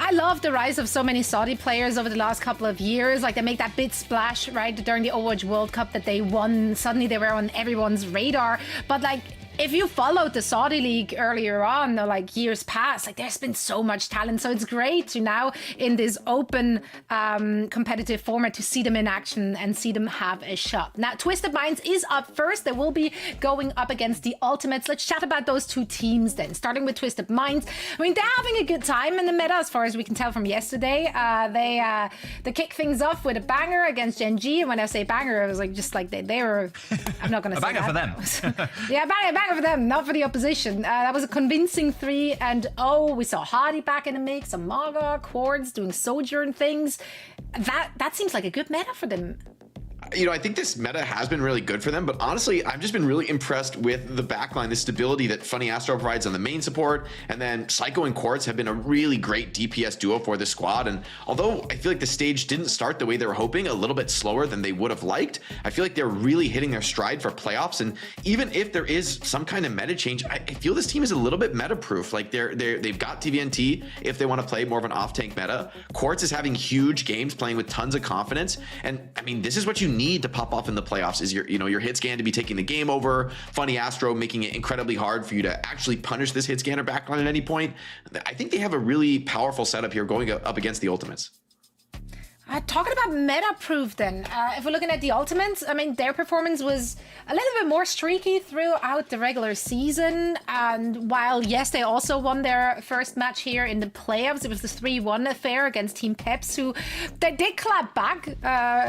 I love the rise of so many Saudi players over the last couple of years. Like, they make that big splash, right, during the Overwatch World Cup that they won. Suddenly they were on everyone's radar. But, like, if you followed the Saudi League earlier on, or like years past, like there's been so much talent. So it's great to now in this open competitive format to see them in action and see them have a shot. Now, Twisted Minds is up first. They will be going up against the Ultimates. Let's chat about those two teams then, starting with Twisted Minds. I mean, they're having a good time in the meta as far as we can tell from yesterday. They kick things off with a banger against Gen G. And when I say banger, I was like, just like they were, I'm not going to say banger that. for them. Yeah, banger for them, not for the opposition. That was a convincing 3-0. We saw Hardy back in the mix, Amaga, Quartz doing Sojourn things. That seems like a good meta for them. You know, I think this meta has been really good for them, but honestly, I've just been really impressed with the backline, the stability that Funny Astro provides on the main support, and then Psycho and Quartz have been a really great DPS duo for the squad. And although I feel like the stage didn't start the way they were hoping, a little bit slower than they would have liked, I feel like they're really hitting their stride for playoffs. And even if there is some kind of meta change, I feel this team is a little bit meta-proof. Like they've got TVNT if they want to play more of an off-tank meta. Quartz is having huge games, playing with tons of confidence. And I mean, this is what you need to pop off in the playoffs, is your hit scan to be taking the game over, Funny Astro making it incredibly hard for you to actually punish this hit scanner backline at any point. I think they have a really powerful setup here going up against the Ultimates. Talking about meta-proof then, if we're looking at the Ultimates, I mean, their performance was a little bit more streaky throughout the regular season. And while, yes, they also won their first match here in the playoffs, it was the 3-1 affair against Team Peps, who they did clap back,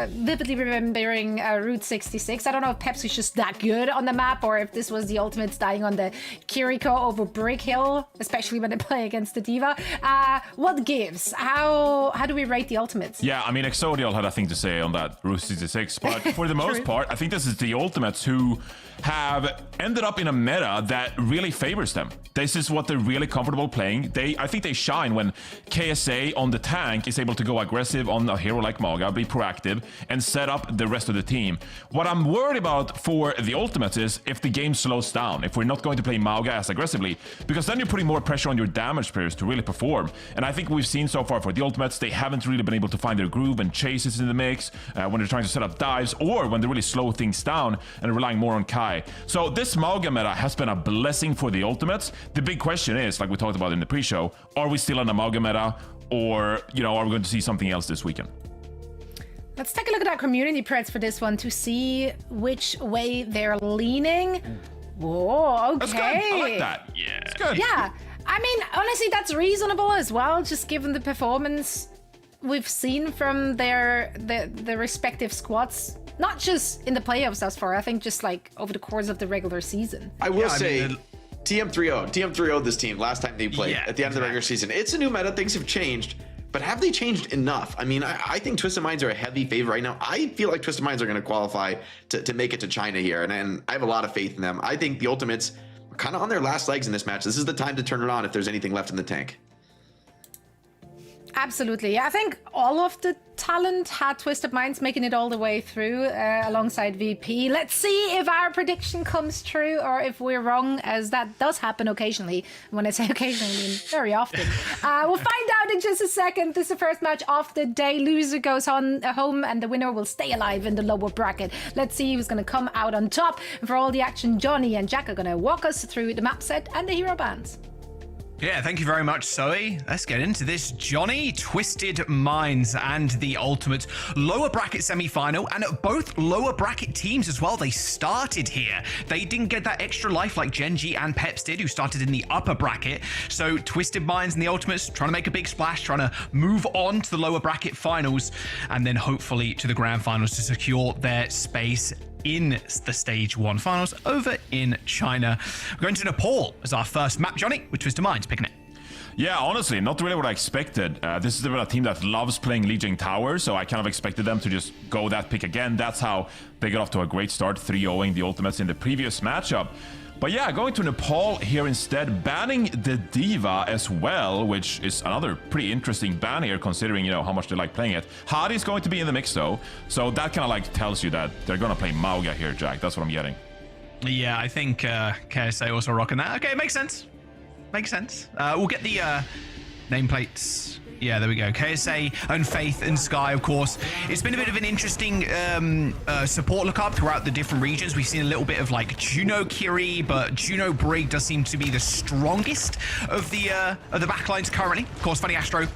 vividly remembering Route 66. I don't know if Peps was just that good on the map, or if this was the Ultimates dying on the Kiriko over Brick Hill, especially when they play against the Diva. What gives? How do we rate the Ultimates? Yeah, I mean, Exodial had a thing to say on that Route 66, but for the most part, I think this is the Ultimates who have ended up in a meta that really favors them. This is what they're really comfortable playing. I think they shine when KSA on the tank is able to go aggressive on a hero like Maga, be proactive, and set up the rest of the team. What I'm worried about for the Ultimates is if the game slows down, if we're not going to play Maga as aggressively, because then you're putting more pressure on your damage players to really perform. And I think we've seen so far for the Ultimates, they haven't really been able to find their groove and chases in the mix when they're trying to set up dives, or when they really slow things down and relying more on Kai. So this Maga meta has been a blessing for the Ultimates. The big question is, like we talked about in the pre-show, are we still on a Maga meta, or, you know, are we going to see something else this weekend? Let's take a look at our community preds for this one to see which way they're leaning. Whoa, okay. That's good. I like that. Yeah. It's good. Yeah. I mean, honestly, that's reasonable as well, just given the performance we've seen from their respective squads. Not just in the playoffs thus far, I think just like over the course of the regular season. I will say, TM3-0 this team last time they played at the end of the regular season. It's a new meta, things have changed, but have they changed enough? I mean, I think Twisted Minds are a heavy favorite right now. I feel like Twisted Minds are going to qualify to make it to China here, and I have a lot of faith in them. I think the Ultimates are kind of on their last legs in this match. This is the time to turn it on if there's anything left in the tank. Absolutely. I think all of the talent had Twisted Minds making it all the way through alongside VP. Let's see if our prediction comes true or if we're wrong, as that does happen occasionally. When I say occasionally, I mean very often. We'll find out in just a second. This is the first match of the day. Loser goes on home and the winner will stay alive in the lower bracket. Let's see who's going to come out on top. And for all the action, Johnny and Jack are going to walk us through the map set and the hero bans. Yeah, thank you very much, Zoe. Let's get into this. Johnny, Twisted Minds, and the Ultimate lower bracket semi-final, and both lower bracket teams as well. They started here. They didn't get that extra life like Gen G and Peps did, who started in the upper bracket. So Twisted Minds and the Ultimates trying to make a big splash, trying to move on to the lower bracket finals, and then hopefully to the grand finals to secure their space in the stage 1 finals over in China. We're going to Nepal as our first map. Johnny, with Twisted Minds picking it. Yeah, honestly, not really what I expected. This is a team that loves playing Legion Tower, so I kind of expected them to just go that pick again. That's how they got off to a great start, 3-0ing the Ultimates in the previous matchup. But yeah, going to Nepal here instead, banning the Diva as well, which is another pretty interesting ban here, considering, you know, how much they like playing it. Hardy's going to be in the mix, though, so that kind of like tells you that they're going to play Mauga here, Jack. That's what I'm getting. Yeah, I think KSA also rocking that. Okay, makes sense. Makes sense. We'll get the nameplates Yeah, there we go. KSA and Faith and Sky, of course. It's been a bit of an interesting support lookup throughout the different regions. We've seen a little bit of like Juno Kiri, but Juno Brig does seem to be the strongest of the backlines currently. Of course, Funny Astro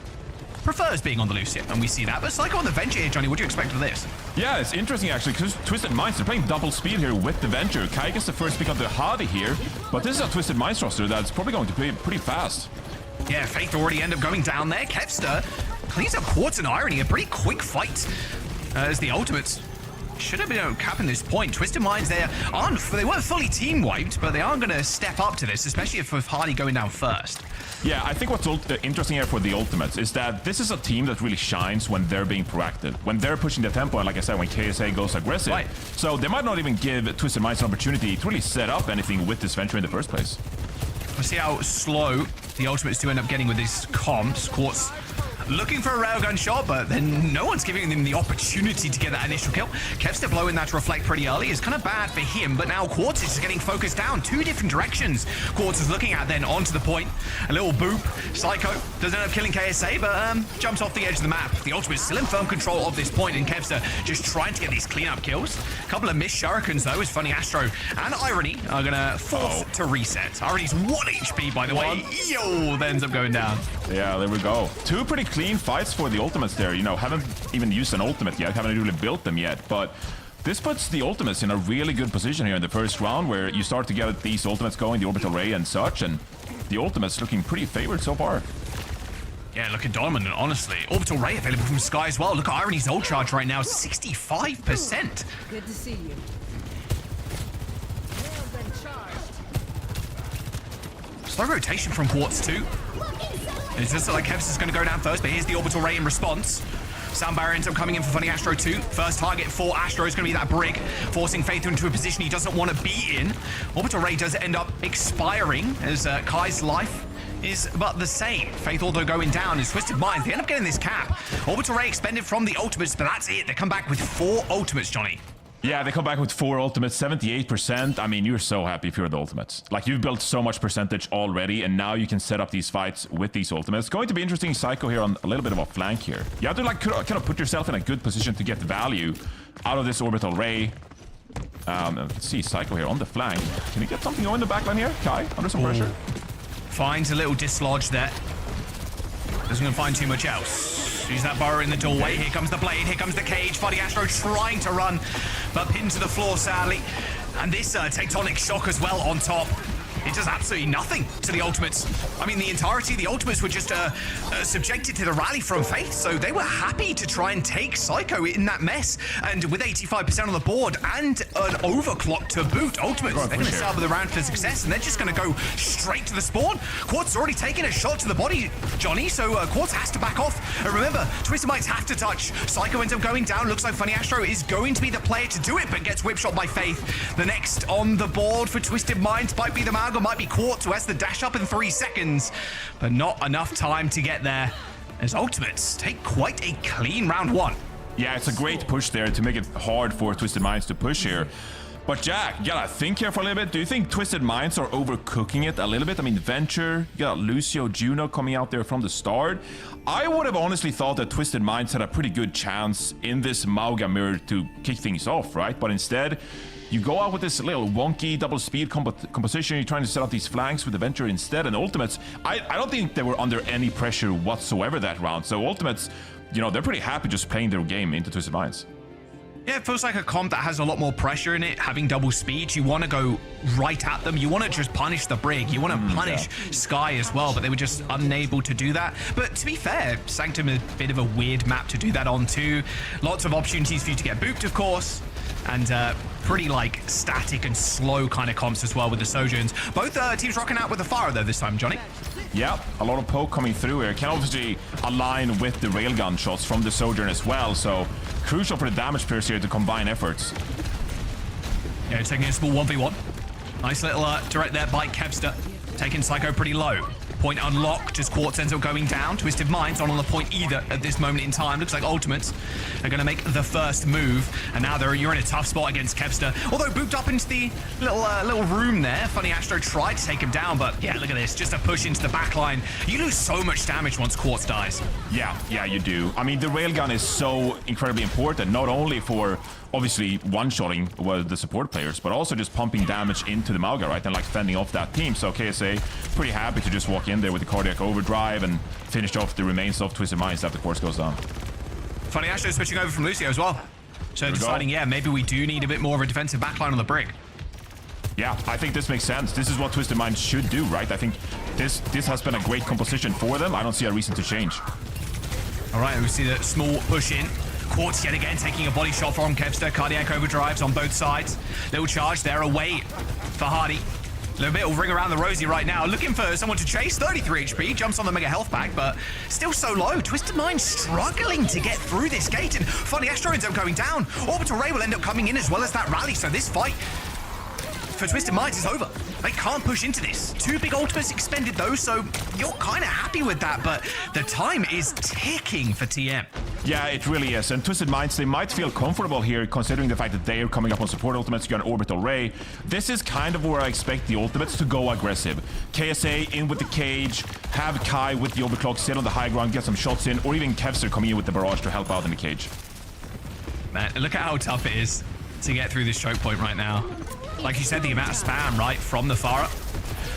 prefers being on the Lucia, and we see that. But Psycho on the Venture here, Johnny, what do you expect of this? Yeah, it's interesting actually, because Twisted Minds, they're playing double speed here with the Venture. Kai gets the first pick of the Hadi here, but this is a Twisted Minds roster that's probably going to be pretty fast. Yeah, Faith already end up going down there. Kevster cleans up Quartz and Irony. A pretty quick fight as the Ultimates should have been capping this point. Twisted Minds they weren't fully team wiped, but they are going to step up to this, especially if with Hardy going down first. Yeah, I think what's interesting here for the Ultimates is that this is a team that really shines when they're being proactive, when they're pushing the tempo, and like I said, when KSA goes aggressive. Right. So they might not even give Twisted Minds an opportunity to really set up anything with this Venture in the first place. We'll see how slow the Ultimates do end up getting with these comps. Quartz looking for a railgun shot, but then no one's giving them the opportunity to get that initial kill. Kevster blowing that to reflect pretty early is kind of bad for him, but now Quartz is getting focused down two different directions. Quartz is looking at then onto the point. A little boop. Psycho doesn't end up killing KSA, but jumps off the edge of the map. The Ultimate's still in firm control of this point, and Kevster just trying to get these cleanup kills. A couple of missed shurikens though, as Funny Astro and Irony are gonna force to reset. Irony's 1 HP, by the way. Yo, that ends up going down. Yeah, there we go. Two pretty clean fights for the Ultimates there. You know, haven't even used an Ultimate yet, haven't really built them yet, but this puts the Ultimates in a really good position here in the first round, where you start to get these Ultimates going, the Orbital Ray and such, and the Ultimates looking pretty favored so far. Yeah, look at dominant, honestly. Orbital Ray available from Sky as well. Look at Irony's ult charge right now, 65%. Good to see you. Slow rotation from Quartz too. It's just like Kevster's going to go down first, but here's the Orbital Ray in response. Sound Barrier ends up coming in for Funny Astro too. First target for Astro is going to be that Brig, forcing Faith into a position he doesn't want to be in. Orbital Ray does end up expiring as Kai's life is but the same. Faith although going down is Twisted Minds. They end up getting this cap. Orbital Ray expended from the Ultimates, but that's it. They come back with 4 Ultimates, Johnny. Yeah, they come back with 4 Ultimates, 78%. I mean, you're so happy if you're the Ultimates. Like, you've built so much percentage already, and now you can set up these fights with these Ultimates. It's going to be interesting, Psycho here on a little bit of a flank here. You have to, like, kind of put yourself in a good position to get value out of this Orbital Ray. Let's see, Psycho here on the flank. Can he get something going in the backline here? Kai, under some pressure. Finds a little dislodge there. Doesn't going to find too much else. Use that burrow in the doorway. Here comes the blade. Here comes the cage. Funny Astro trying to run, but pinned to the floor, sadly. And this tectonic shock as well on top. It does absolutely nothing to the Ultimates. I mean, the entirety of the Ultimates were just subjected to the rally from Faith, so they were happy to try and take Psycho in that mess. And with 85% on the board and an overclock to boot, Ultimates, they're going to start with a round for success, and they're just going to go straight to the spawn. Quartz has already taken a shot to the body, Johnny, so Quartz has to back off. And remember, Twisted Minds have to touch. Psycho ends up going down. Looks like Funny Astro is going to be the player to do it, but gets whip shot by Faith. The next on the board for Twisted Minds might be the Mag, might be Quartz, who has the dash up in 3 seconds, but not enough time to get there as Ultimates take quite a clean round 1. Yeah, it's a great push there to make it hard for Twisted Minds to push here. But Jack, you gotta think here for a little bit. Do you think Twisted Minds are overcooking it a little bit? I mean, Venture, you got Lucio, Juno coming out there from the start. I would have honestly thought that Twisted Minds had a pretty good chance in this Mauga mirror to kick things off, right? But instead, you go out with this little wonky double speed composition. You're trying to set up these flanks with the Venture instead. And Ultimates, I don't think they were under any pressure whatsoever that round. So Ultimates, you know, they're pretty happy just playing their game into Twisted Minds. Yeah, it feels like a comp that has a lot more pressure in it, having double speed. You want to go right at them. You want to just punish the Brig. You want to punish Sky as well, but they were just unable to do that. But to be fair, Sanctum is a bit of a weird map to do that on too. Lots of opportunities for you to get booped, of course. And pretty like static and slow kind of comps as well with the Sojourns. Both teams rocking out with the fire though this time, Johnny. Yeah, a lot of poke coming through here. Can obviously align with the railgun shots from the Sojourn as well. So crucial for the damage pierce here to combine efforts. Yeah, taking a small 1v1. Nice little direct there by Kevster. Taking Psycho pretty low. point unlocked as Quartz ends up going down. Twisted Minds not on the point either at this moment in time. Looks like Ultimates are going to make the first move. And now you're in a tough spot against Kevster. Although booped up into the little room there. Funny Astro tried to take him down, but yeah, look at this. Just a push into the back line. You lose so much damage once Quartz dies. Yeah, you do. I mean, the railgun is so incredibly important, not only for obviously one-shotting the support players, but also just pumping damage into the Mauga, right? And like fending off that team. So KSA pretty happy to just walk in there with the cardiac overdrive and finish off the remains of Twisted Minds after Quartz goes down. Funny Astro switching over from Lucio as well. So deciding, yeah, maybe we do need a bit more of a defensive backline on the brig. Yeah, I think this makes sense. This is what Twisted Minds should do, right? I think this has been a great composition for them. I don't see a reason to change. All right, we see the small push in. Quartz yet again taking a body shot from Kevster. Cardiac overdrives on both sides. Little charge there away for Hardy. A little bit will ring around the rosy right now. Looking for someone to chase. 33 HP. Jumps on the mega health pack, but still so low. Twisted Mind struggling to get through this gate. And Funny Astro ends up going down. Orbital Ray will end up coming in as well as that rally. So this fight for Twisted Minds is over. They can't push into this. 2 big ultimates expended though, so you're kind of happy with that, but the time is ticking for TM. Yeah, it really is. And Twisted Minds, they might feel comfortable here considering the fact that they are coming up on support ultimates. You got an Orbital Ray. This is kind of where I expect the ultimates to go aggressive. KSA in with the cage, have Kai with the overclock, sit on the high ground, get some shots in, or even Kevster coming in with the barrage to help out in the cage. Man, look at how tough it is to get through this choke point right now. Like you said, the amount of spam, right, from the Pharah.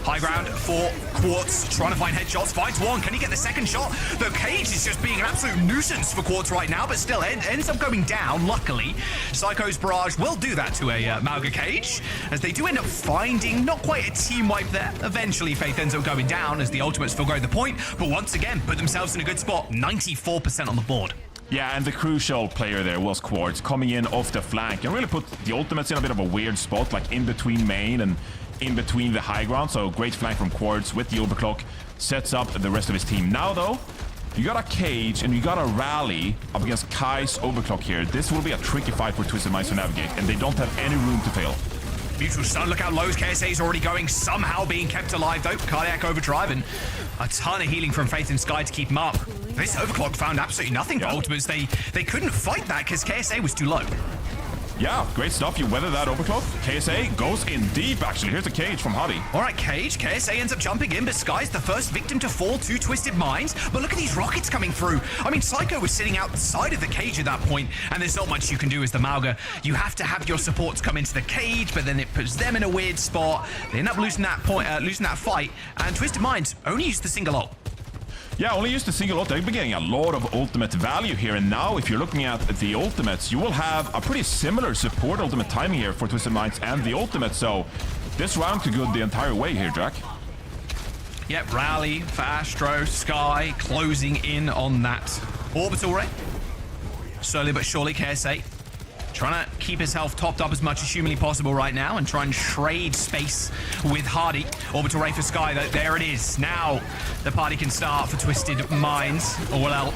High ground for Quartz, trying to find headshots, finds one. Can he get the second shot? The cage is just being an absolute nuisance for Quartz right now, but still ends up going down, luckily. Psycho's barrage will do that to a Mauga cage, as they do end up finding not quite a team wipe there. Eventually, Faith ends up going down as the ultimates forgo the point, but once again, put themselves in a good spot. 94% on the board. Yeah, and the crucial player there was Quartz, coming in off the flank and really put the ultimates in a bit of a weird spot, like in between main and in between the high ground. So great flank from Quartz with the overclock, sets up the rest of his team. Now though, you got a cage and you got a rally up against Kai's overclock here. This will be a tricky fight for Twisted Minds to navigate, and they don't have any room to fail. Mutual stun, look how low KSA is already going, somehow being kept alive though. Cardiac overdrive and a ton of healing from Faith and Sky to keep him up. This overclock found absolutely nothing for Ultimates. They couldn't fight that because KSA was too low. Yeah, great stuff. You weather that overclock. KSA goes in deep, actually. Here's a cage from Hadi. All right, cage. KSA ends up jumping in, but Sky's the first victim to fall to Twisted Minds. But look at these rockets coming through. I mean, Psycho was sitting outside of the cage at that point, and there's not much you can do as the Mauga. You have to have your supports come into the cage, but then it puts them in a weird spot. They end up losing that fight, and Twisted Minds only used the single ult. Yeah, only used a single ult. They've been getting a lot of ultimate value here, and now if you're looking at the ultimates, you will have a pretty similar support ultimate timing here for Twisted Minds and the ultimate, so this round could go the entire way here, Jack. Yep, rally for Astro, Sky closing in on that orbital ray. Slowly but surely, KSA trying to keep his health topped up as much as humanly possible right now and try and trade space with Hardy. Orbital ray for Sky, there it is. Now the party can start for Twisted Minds. Or well,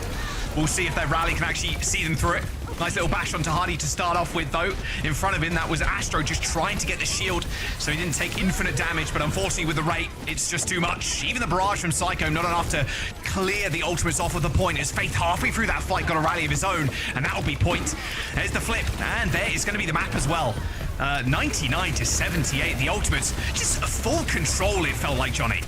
we'll see if their rally can actually see them through it. Nice little bash onto Hardy to start off with, though. In front of him, that was Astro just trying to get the shield, so he didn't take infinite damage, but unfortunately with the rate, it's just too much. Even the barrage from Psycho, not enough to clear the ultimates off of the point, as Faith halfway through that fight got a rally of his own, and that'll be point. There's the flip, and there is going to be the map as well. 99 to 78, the ultimates, just full control, it felt like, Johnny.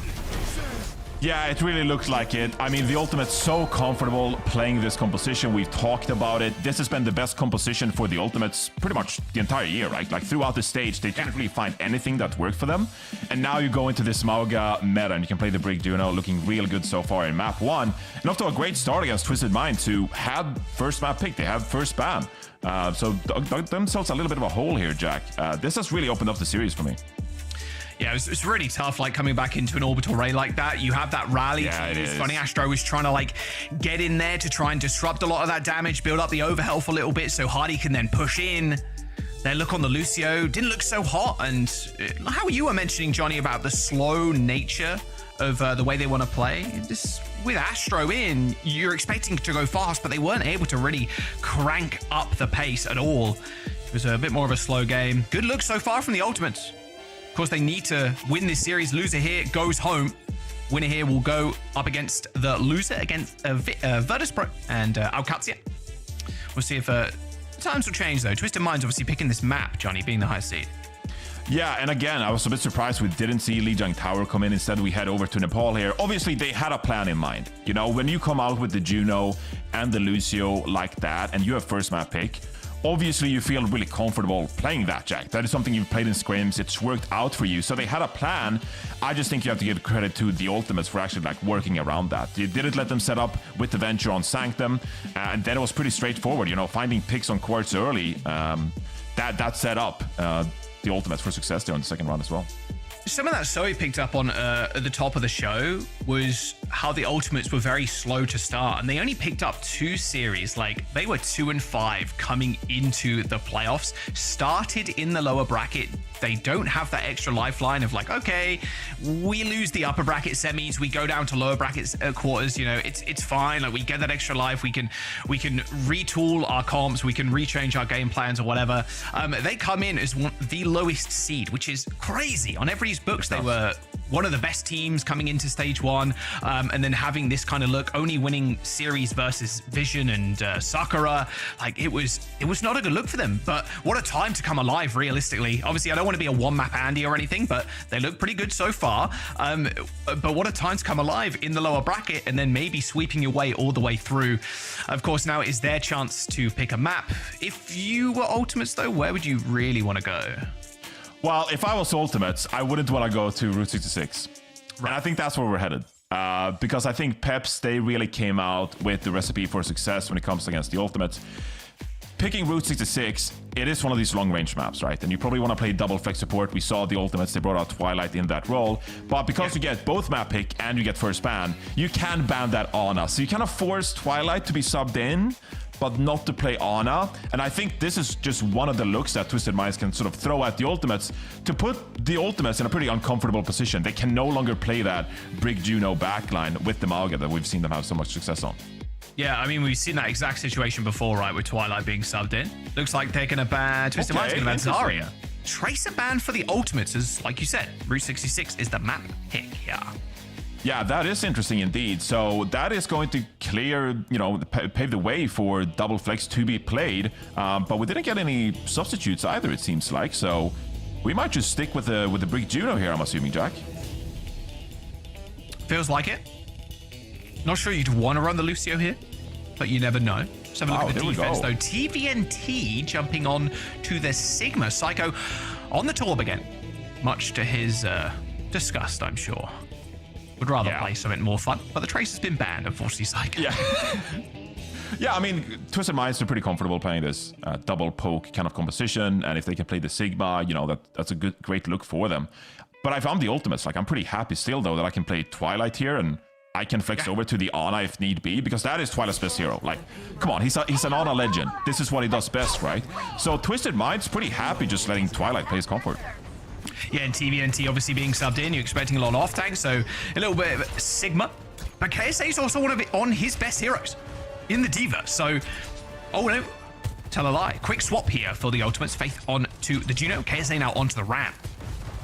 Yeah, it really looks like it. I mean, the Ultimate's so comfortable playing this composition. We've talked about it. This has been the best composition for the Ultimates pretty much the entire year, right? Like, throughout the stage, they didn't really find anything that worked for them. And now you go into this Mauga meta, and you can play the Brig Duno, looking real good so far in map 1. And off to a great start against Twisted Minds, who had first map pick. They have first ban. So dug themselves a little bit of a hole here, Jack. This has really opened up the series for me. Yeah, it's really tough, like, coming back into an orbital ray like that. You have that rally. Yeah, it is. Funny Astro was trying to, like, get in there to try and disrupt a lot of that damage, build up the overhealth a little bit so Hardy can then push in. Their look on the Lucio didn't look so hot. And how you were mentioning, Johnny, about the slow nature of the way they want to play. Just with Astro in, you're expecting to go fast, but they weren't able to really crank up the pace at all. It was a bit more of a slow game. Good look so far from the Ultimates. Of course, they need to win this series. Loser here goes home. Winner here will go up against the loser against Virtus Pro and OWCS. We'll see if times will change though. Twisted Minds obviously picking this map, Johnny, being the highest seed. Yeah, and again, I was a bit surprised we didn't see Lijiang Tower come in. Instead, we head over to Nepal here. Obviously, they had a plan in mind. You know, when you come out with the Juno and the Lucio like that, and you have first map pick, obviously you feel really comfortable playing that, Jack. That is something you've played in scrims. It's worked out for you. So they had a plan. I just think you have to give credit to the Ultimates for actually like working around that. You didn't let them set up with the Venture on Sanctum, and then it was pretty straightforward. You know, finding picks on Quartz early, that set up the Ultimates for success there on the second round as well. Some of that Zoe picked up on at the top of the show was how the Ultimates were very slow to start, and they only picked up 2 series. Like, they were 2-5 coming into the playoffs, started in the lower bracket. They don't have that extra lifeline of like, okay, we lose the upper bracket semis, we go down to lower brackets quarters. You know, it's fine. Like, we get that extra life. We can retool our comps. We can rechange our game plans or whatever. They come in as the lowest seed, which is crazy. On everybody's books, they were one of the best teams coming into stage 1, and then having this kind of look, only winning series versus Vision and Sakura. Like, it was not a good look for them. But what a time to come alive, realistically. Obviously, I don't want to be a one-map Andy or anything, but they look pretty good so far. But what a time to come alive in the lower bracket and then maybe sweeping your way all the way through. Of course, now it is their chance to pick a map. If you were Ultimates, though, where would you really want to go? Well, if I was Ultimates, I wouldn't want to go to Route 66. Right. And I think that's where we're headed. Because I think Peps, they really came out with the recipe for success when it comes against the Ultimates. Picking Route 66, it is one of these long-range maps, right? And you probably want to play double flex support. We saw the Ultimates, they brought out Twilight in that role. But because you get both map pick and you get first ban, you can ban that Ana. So you kind of force Twilight to be subbed in, but not to play Ana. And I think this is just one of the looks that Twisted Minds can sort of throw at the Ultimates to put the Ultimates in a pretty uncomfortable position. They can no longer play that Brig Juno backline with the Mauga that we've seen them have so much success on. Yeah, I mean, we've seen that exact situation before, right, with Twilight being subbed in. Looks like they're going to ban Twisted Minds, going to ban Zarya. Tracer ban for the Ultimates is, like you said, Route 66 is the map pick here. Yeah, that is interesting indeed. So that is going to clear, you know, pave the way for double flex to be played. But we didn't get any substitutes either, it seems like. So we might just stick with the Brig Juno here, I'm assuming, Jack. Feels like it. Not sure you'd want to run the Lucio here, but you never know. Let's have a look at the defense, though. TVNT jumping on to the Sigma. Psycho on the Torb again, much to his disgust, I'm sure. Would rather play something more fun, but the Trace has been banned, unfortunately, Psycho. Yeah. Yeah, I mean, Twisted Minds are pretty comfortable playing this double poke kind of composition, and if they can play the Sigma, you know, that's a great look for them. But if I'm the Ultimates, like, I'm pretty happy still, though, that I can play Twilight here, and I can flex over to the Ana if need be, because that is Twilight's best hero. Like, come on, he's an Ana legend. This is what he does best, right? So Twisted Minds pretty happy just letting Twilight play his comfort. Yeah, and TVNT obviously being subbed in, you're expecting a lot of off tank, so a little bit of Sigma. But KSA is also on his best heroes in the Diva, so, oh no, tell a lie. Quick swap here for the Ultimates. Faith on to the Juno, KSA now onto the ramp.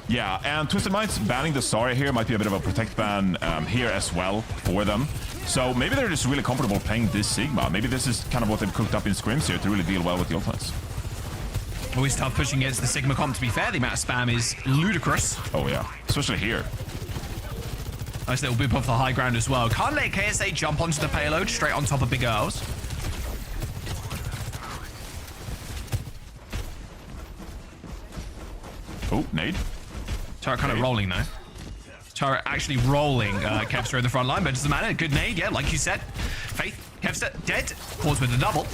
Yeah, and Twisted Minds banning the Zarya here might be a bit of a protect ban here as well for them. So maybe they're just really comfortable playing this Sigma. Maybe this is kind of what they've cooked up in scrims here to really deal well with the Ultimates. Always tough pushing against the Sigma comp, to be fair. The amount of spam is ludicrous. Oh yeah, especially here. Nice little boop off the high ground as well. Can't let KSA jump onto the payload straight on top of Big Earls. Oh, nade. Turret kind of rolling, though. Turret actually rolling Kevster in the front line, but it doesn't matter. Good nade, yeah, like you said. Faith, Kevster, dead. Pause with the double.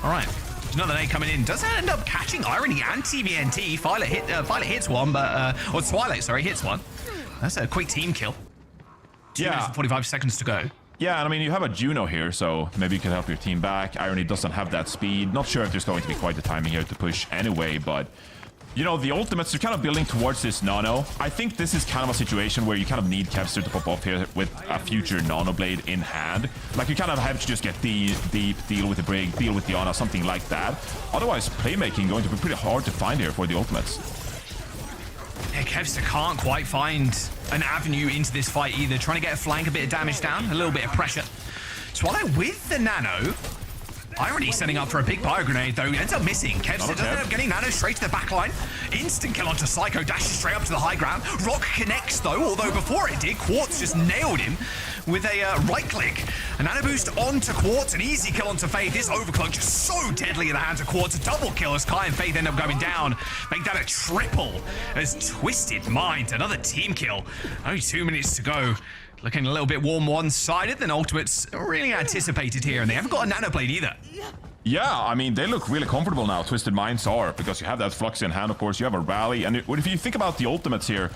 All right. There's another nade coming in. Does that end up catching Irony and TVNT? Violet hits one, but... or Twilight, sorry, hits one. That's a quick team kill. 2 minutes and 45 seconds to go. Yeah, and I mean, you have a Juno here, so maybe you can help your team back. Irony doesn't have that speed. Not sure if there's going to be quite the timing here to push anyway, but... You know, the Ultimates are kind of building towards this Nano. I think this is kind of a situation where you kind of need Kevster to pop off here with a future Nano Blade in hand. Like, you kind of have to just get deep, deal with the Brig, deal with the Ana, something like that. Otherwise, playmaking going to be pretty hard to find here for the Ultimates. Yeah, Kevster can't quite find an avenue into this fight either. Trying to get a flank, a bit of damage down, a little bit of pressure. Swallow with the nano. Irony setting up for a big pyro grenade, though. Ends up missing. Kevster doesn't end up getting nano straight to the back line. Instant kill onto Psycho, dashes straight up to the high ground. Rock connects, though, although before it did, Quartz just nailed him with a right click. A nano boost onto Quartz, an easy kill onto Faith. This overclock just so deadly in the hands of Quartz. A double kill as Kai and Faith end up going down. Make that a triple as Twisted Minds, another team kill. Only 2 minutes to go. Looking a little bit warm one-sided than Ultimates really anticipated here, and they haven't got a nano blade either. Yeah, I mean, they look really comfortable now, Twisted Minds are, because you have that Flux in hand, of course, you have a rally, and if you think about the Ultimates here,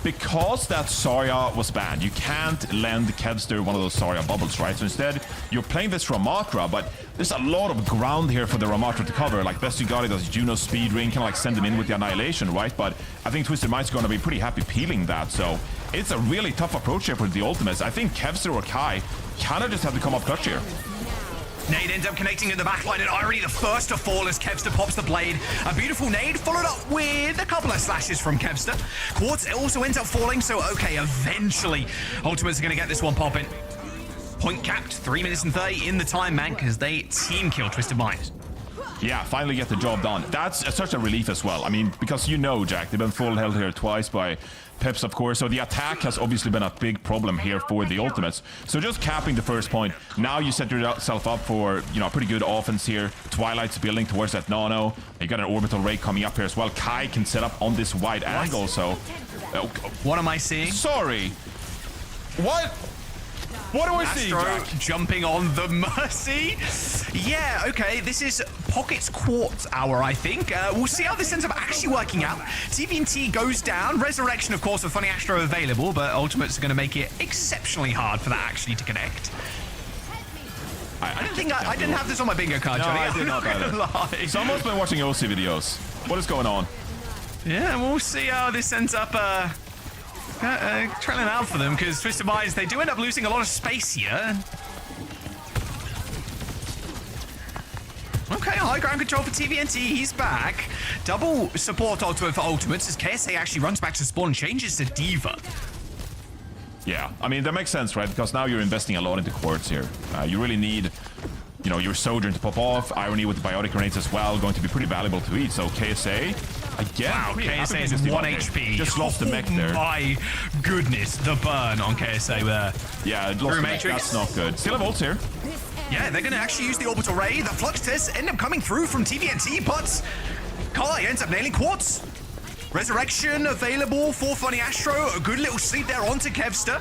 because that Zarya was banned, you can't lend Kevster one of those Zarya bubbles, right? So instead, you're playing this Ramatra, but there's a lot of ground here for the Ramatra to cover, like Best You Got It does Juno Speed Ring, kind of like send them in with the Annihilation, right? But I think Twisted Minds are going to be pretty happy peeling that, so it's a really tough approach here for the Ultimates. I think Kevster or Kai kind of just have to come up clutch here. Nade ends up connecting in the backline, and Irony the first to fall as Kevster pops the blade. A beautiful nade followed up with a couple of slashes from Kevster. Quartz also ends up falling, so okay, eventually Ultimates are going to get this one popping. Point capped, 3 minutes and 30 in the time, man, because they team kill Twisted Minds. Yeah, finally get the job done. That's such a relief as well. I mean, because you know, Jack, they've been full held here twice by Peps, of course, so the attack has obviously been a big problem here for the Ultimates. So just capping the first point, now you set yourself up for, you know, a pretty good offense here. Twilight's building towards that nano. You got an orbital ray coming up here as well. Kai can set up on this wide angle, so... What am I seeing? Sorry. What? What do I see, Jack? Jumping on the Mercy. Yeah, okay, this is Pocket's Quartz Hour, I think. We'll see how this ends up actually working out. TVNT goes down. Resurrection, of course, with Funny Astro available, but Ultimates are going to make it exceptionally hard for that actually to connect. I didn't have this on my bingo card, Johnny. I did not either. Someone's been watching OC videos. What is going on? Yeah, we'll see how this ends up trailing out for them, because Twisted Minds, they do end up losing a lot of space here. Okay, high ground control for TVNT, he's back. Double support ultimate for Ultimates as KSA actually runs back to spawn and changes to Diva. Yeah, I mean, that makes sense, right? Because now you're investing a lot into Quartz here. You really need, you know, your Sojourn to pop off. Irony with the Biotic Grenades as well, going to be pretty valuable to eat. So KSA, again, wow, KSA is 1 HP. Just lost the mech there. My goodness, the burn on KSA there. Yeah, lost the mech. That's not good. Still have ults here. Yeah, they're going to actually use the orbital ray. The flux tests end up coming through from TVNT, but Kai ends up nailing Quartz. Resurrection available for Funny Astro. A good little sleep there onto Kevster.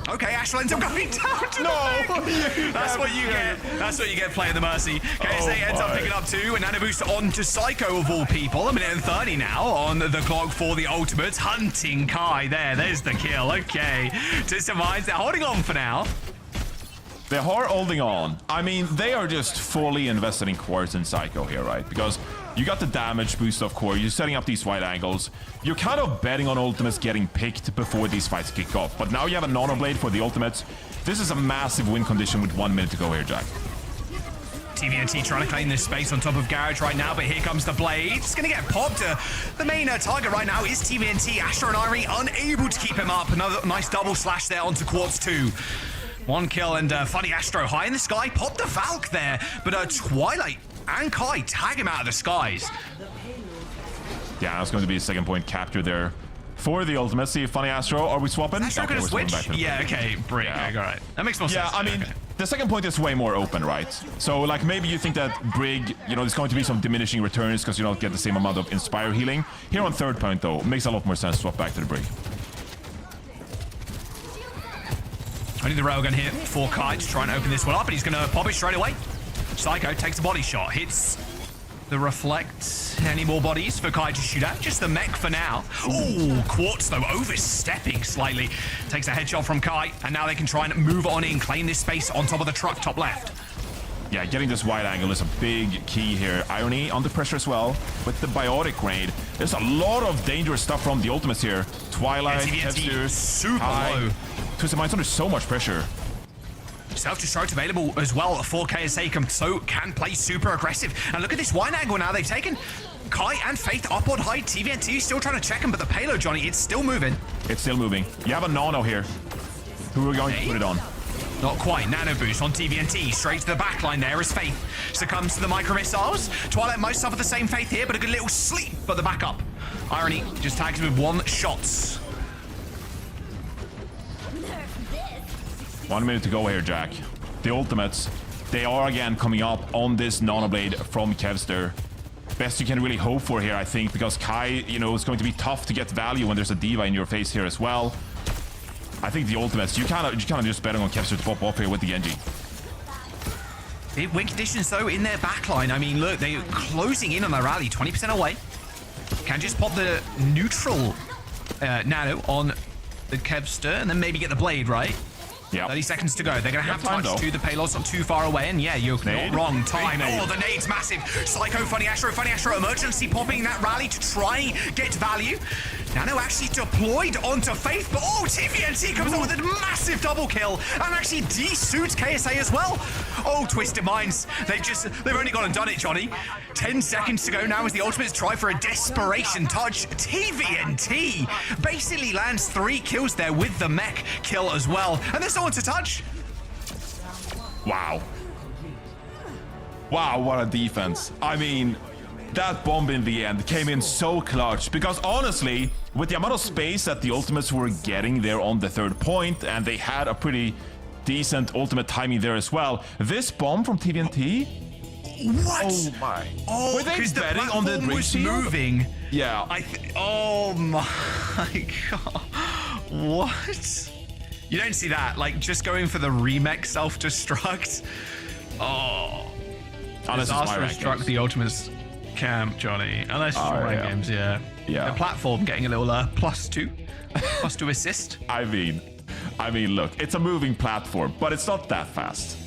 Okay, Astro ends up going down to the That's what you get. That's what you get playing the Mercy. KSA ends up picking up 2, and nano boost onto Psycho of all people. A minute and 30 now on the clock for the Ultimates. Hunting Kai there. There's the kill. Okay. Twisted Minds, they're holding on for now. They are holding on. I mean, they are just fully invested in Quartz and Psycho here, right? Because you got the damage boost, of course. You're setting up these wide angles. You're kind of betting on Ultimates getting picked before these fights kick off. But now you have a Nano Blade for the Ultimates. This is a massive win condition with 1 minute to go here, Jack. TVNT trying to claim this space on top of Garage right now, but here comes the Blade. It's going to get popped. The main target right now is TVNT. Astro and Irony unable to keep him up. Another nice double slash there onto Quartz 2. 1 kill, and Funny Astro high in the sky. Popped the Valk there, but Twilight and Kai tag him out of the skies. Yeah, that's going to be a second point capture there for the Ultimate. See, Funny Astro, are we swapping? Astro going to switch? Yeah, okay, break. Yeah. All right. That makes more sense. Yeah, I mean, the second point is way more open, right? So, like, maybe you think that Brig, you know, there's going to be some diminishing returns because you don't get the same amount of Inspire healing. Here on third point, though, makes a lot more sense to swap back to the Brig. Only the railgun here for Kai to try and open this one up, and he's going to pop it straight away. Psycho takes a body shot, hits the reflect. Any more bodies for Kai to shoot at? Just the mech for now. Ooh, Quartz, though, overstepping slightly. Takes a headshot from Kai, and now they can try and move on in, claim this space on top of the truck, top left. Yeah, getting this wide angle is a big key here. Irony under pressure as well with the Biotic Grenade. There's a lot of dangerous stuff from the Ultimates here. Twilight, Kevster, super low. Twisted Minds under so much pressure. Self-destruct available as well for KSA, so can play super aggressive. And look at this wide angle now they've taken. Kai and Faith up on high. TVNT still trying to check him, but the payload, Johnny, it's still moving. It's still moving. You have a Nano here. Who are we going to put it on? Not quite. Nano boost on TVNT. Straight to the back line there as Faith succumbs to the micro missiles. Twilight might suffer the same fate here, but a good little sleep for the backup. Irony just tags with 1 shot. 1 minute to go here, Jack. The ultimates, they are again coming up on this Nano Blade from Kevster. Best you can really hope for here, I think, because Kai, you know, it's going to be tough to get value when there's a diva in your face here as well. I think the ultimates, you kind of just betting on Kevster to pop off here with the Genji. Big win conditions though in their backline. I mean, look, they're closing in on their rally, 20% away. Can just pop the neutral Nano on the Kevster and then maybe get the blade, right? Yeah. 30 seconds to go. They're going to have time, touch though. to the payload's not too far away. And yeah, you're Nade. not wrong. Time. Nade. Oh, the nade's massive. Psycho, Funny Astro, emergency popping that rally to try get value. Nano actually deployed onto Faith, but oh, TVNT comes up with a massive double kill and actually de-suits KSA as well. Oh, Twisted Minds. They've only gone and done it, Johnny. 10 seconds to go now as the ultimates try for a desperation touch. TVNT basically lands 3 kills there with the mech kill as well. And there's no one to touch. Wow. Wow, what a defense. I mean, that bomb in the end came in so clutch because honestly, with the amount of space that the ultimates were getting there on the 3rd point, and they had a pretty decent ultimate timing there as well, this bomb from TVNT? What? Oh my. Oh, Were they because the betting on the platform was ratio? moving. Yeah. Oh my god. What? You don't see that. Like, just going for the remake self-destruct. Oh. Unless it's my rank struck games. the Ultimates camp, Johnny. Unless it's Oh, your rank yeah. games, yeah. Yeah. The platform getting a little +2. +2 assist. I mean, look, it's a moving platform, but it's not that fast.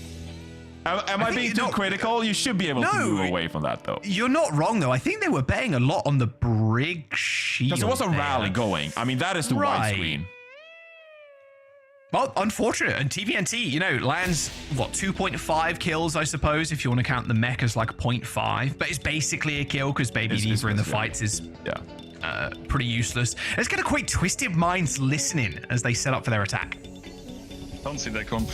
Am I think being it's too not- critical? You should be able to No. move away from that, though. You're not wrong, though. I think they were betting a lot on the Brig Shield. Because there was a there. rally going. I mean, that is the Right. widescreen. Well, unfortunate. And TVNT, you know, lands, what, 2.5 kills, I suppose, if you want to count the mech as like 0.5. But it's basically a kill because Baby It's Diva in the yeah. fights is Yeah. pretty useless. Let's get a quick Twisted Minds listening as they set up for their attack. Don't see that comp.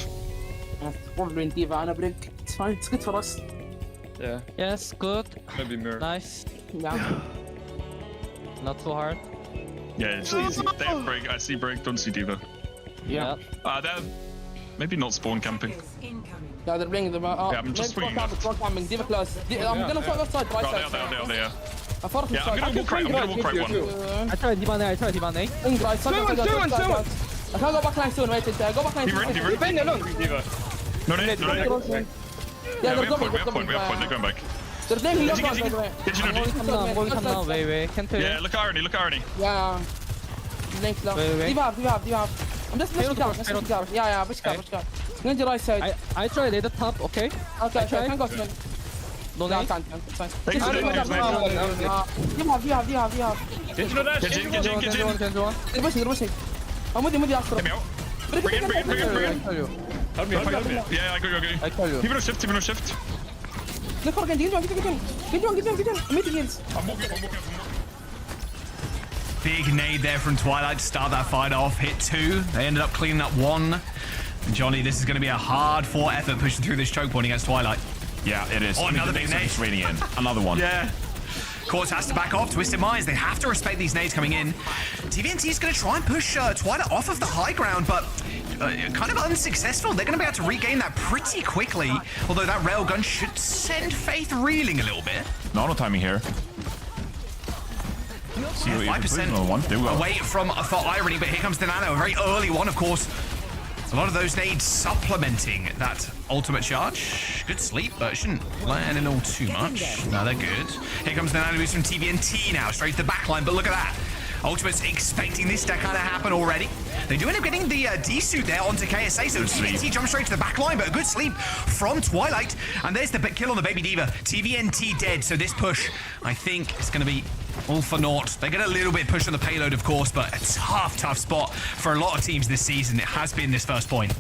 Wondering Diva and a break. It's fine. It's good for us. Yeah, Yes, good. maybe mirror. Nice. Yeah. Not too hard. Yeah, it's easy. They have break. I see break. Don't see diva. Yeah. They're maybe not spawn camping. Yeah, they're bringing them out. Yeah, I'm just swinging left. Front camping. Diva close. I'm gonna fuck outside. Right Oh, side. there. I thought Yeah, I'm gonna walk right. I'm gonna walk right one. I tried D-Ban A, I tried D-Ban A. Right side. I can't go back line soon. Wait, go back line. He ran. No, no. Yeah, Yeah, we they're have point. We have coming. point. They're going back. They're blaming Get left you, by the way. get you, I'm going to come now, wait. Can't tell Yeah, you. look irony. Yeah. Link low. Wait. Diva. I'm just pushing down. Yeah, push down. Go to the right side. I tried at the top, okay? Okay, I tried. can't go to No Yeah, nade. can't. Fine. Thanks for You have. Get in. They're pushing. I'm with you, Astro. Get me out. Bring in. I tell you. Help me. Yeah, I got you. I tell you. Even no shift. Look again, get on. I'm meeting heals. I'm walking. Big nade there from Twilight to start that fight off. Hit 2. They ended up cleaning up 1. And Johnny, this is going to be a hard-fought effort pushing through this choke point against Twilight. Yeah, it is. Oh, another the big nades are nade. just raining in. Another one. Yeah. Quartz has to back off. Twisted Minds, they have to respect these nades coming in. TVNT is going to try and push Twilight off of the high ground, but kind of unsuccessful. They're going to be able to regain that pretty quickly, although that railgun should send Faith reeling a little bit. Nano timing here. See what you can put 5% on one. There we go. away from for irony, but here comes the Nano, a very early one, of course. A lot of those nades supplementing that ultimate charge. Good sleep, but it shouldn't land in all too much. No, they're good. Here comes the Nano boost from TVNT now, straight to the back line, but look at that. Ultimate's expecting this to kind of happen already. They do end up getting the D-suit there onto KSA, so TVNT jumps straight to the back line, but a good sleep from Twilight. And there's the big kill on the Baby Diva. TVNT dead, so this push, I think, is going to be all for naught. They get a little bit push on the payload, of course, but a tough spot for a lot of teams this season. It has been this first point.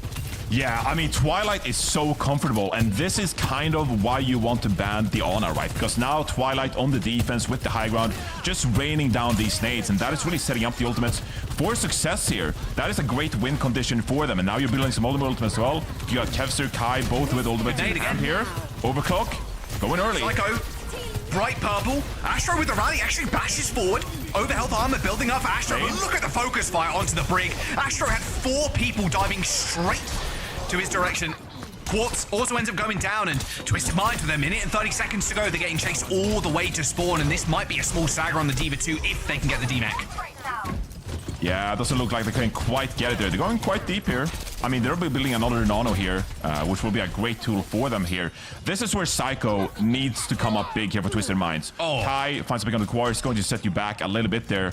Yeah, I mean, Twilight is so comfortable, and this is kind of why you want to ban the Ana, right? Because now Twilight on the defense with the high ground, just raining down these nades, and that is really setting up the ultimates for success here. That is a great win condition for them, and now you're building some ultimate as well. You got Kevster, Kai, both with ultimates in hand here. Overclock, going early. Psycho, bright purple. Astro with the rally actually bashes forward. Overhealth armor building up for Astro. But look at the focus fire onto the brig. Astro had 4 people diving straight to his direction. Quartz also ends up going down, and Twisted Minds with a minute and 30 seconds to go. They're getting chased all the way to spawn, and this might be a small stagger on the D.Va 2 if they can get the DMAC. Yeah, it doesn't look like they can quite get it there. They're going quite deep here. I mean, they'll be building another Nano here, which will be a great tool for them here. This is where Psycho needs to come up big here for Twisted Minds. Kai finds something on the core. It's going to set you back a little bit there.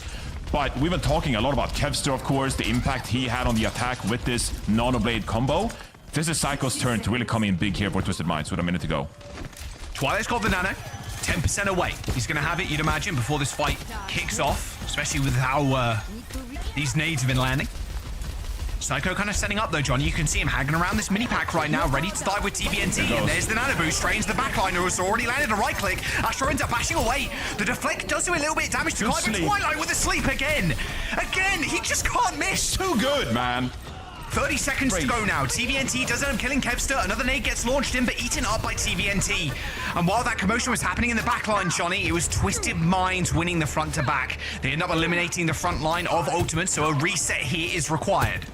But we've been talking a lot about Kevster, of course, the impact he had on the attack with this Nano Blade combo. This is Psycho's turn to really come in big here for Twisted Minds with a minute to go. Twilight's got the Nano. 10% away. He's going to have it, you'd imagine, before this fight kicks off, especially with how these nades have been landing. Psycho kind of setting up though, John. You can see him hanging around this mini pack right now, ready to dive with TBNT. And there's the nano boost, strains the backliner who's already landed a right click. Astro ends up bashing away. The deflect does do a little bit of damage to Kai, but Twilight with a sleep again. Again, he just can't miss. Too good, man. 30 seconds to go now. TVNT does end up killing Kevster. Another nade gets launched in, but eaten up by TVNT. And while that commotion was happening in the backline, Johnny, it was Twisted Minds winning the front to back. They end up eliminating the front line of Ultimate, so a reset here is required.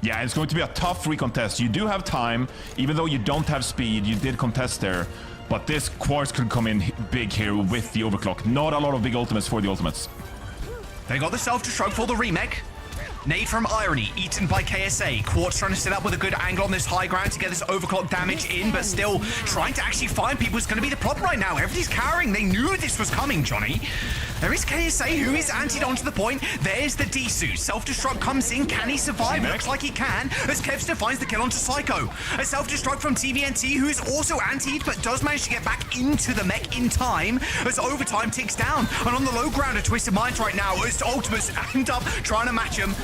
Yeah, it's going to be a tough recontest. You do have time, even though you don't have speed. You did contest there, but this Quartz could come in big here with the overclock. Not a lot of big ultimates for the ultimates. They got the self-destruct for the remake. Nade from Irony, eaten by KSA. Quartz trying to set up with a good angle on this high ground to get this overclock damage in, but still trying to actually find people is going to be the problem right now. Everybody's cowering. They knew this was coming, Johnny. There is KSA, who is antied onto the point. There's the D-suit. Self-destruct comes in. Can he survive? Looks like he can, as Kevster finds the kill onto Psycho. A self-destruct from TVNT, who is also antied, but does manage to get back into the mech in time, as overtime ticks down. And on the low ground of Twisted Minds right now, as Ultimates end up trying to match him.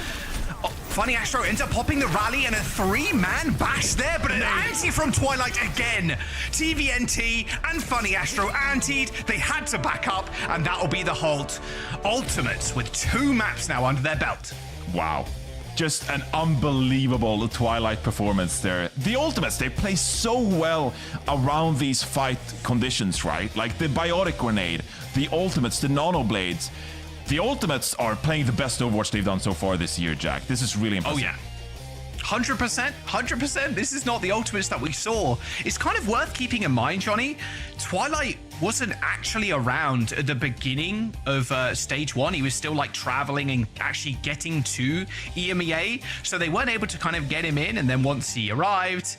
Funny Astro ends up popping the rally and a 3-man bash there, but an anti from Twilight again. TVNT and Funny Astro antied. They had to back up, and that'll be the halt. Ultimates with 2 maps now under their belt. Wow. Just an unbelievable Twilight performance there. The Ultimates, they play so well around these fight conditions, right? Like the Biotic Grenade, the Ultimates, the Nano Blades. The Ultimates are playing the best Overwatch they've done so far this year, Jack. This is really impressive. Oh, yeah. 100%, 100%. This is not the Ultimates that we saw. It's kind of worth keeping in mind, Johnny. Twilight wasn't actually around at the beginning of stage 1. He was still like traveling and actually getting to EMEA. So they weren't able to kind of get him in. And then once he arrived,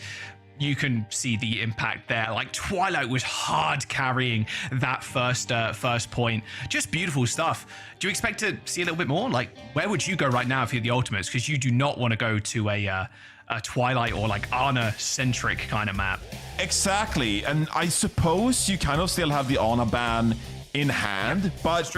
you can see the impact there. Like Twilight was hard carrying that first point. Just beautiful stuff. Do you expect to see a little bit more? Like, where would you go right now if you're the Ultimates? Because you do not want to go to a Twilight or like Ana-centric kind of map. Exactly. And I suppose you kind of still have the Ana ban in hand, but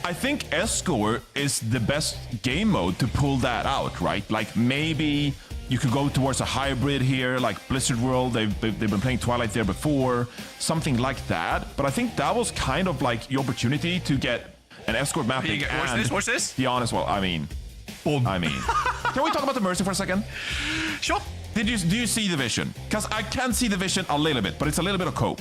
I think Escort is the best game mode to pull that out, right? Like maybe you could go towards a hybrid here, like Blizzard World. They've been playing Twilight there before, something like that. But I think that was kind of like the opportunity to get an Escort mapping. Watch this. The honest, well, I mean, can we talk about the Mercy for a second? Sure. Do you see the vision? Because I can see the vision a little bit, but it's a little bit of cope.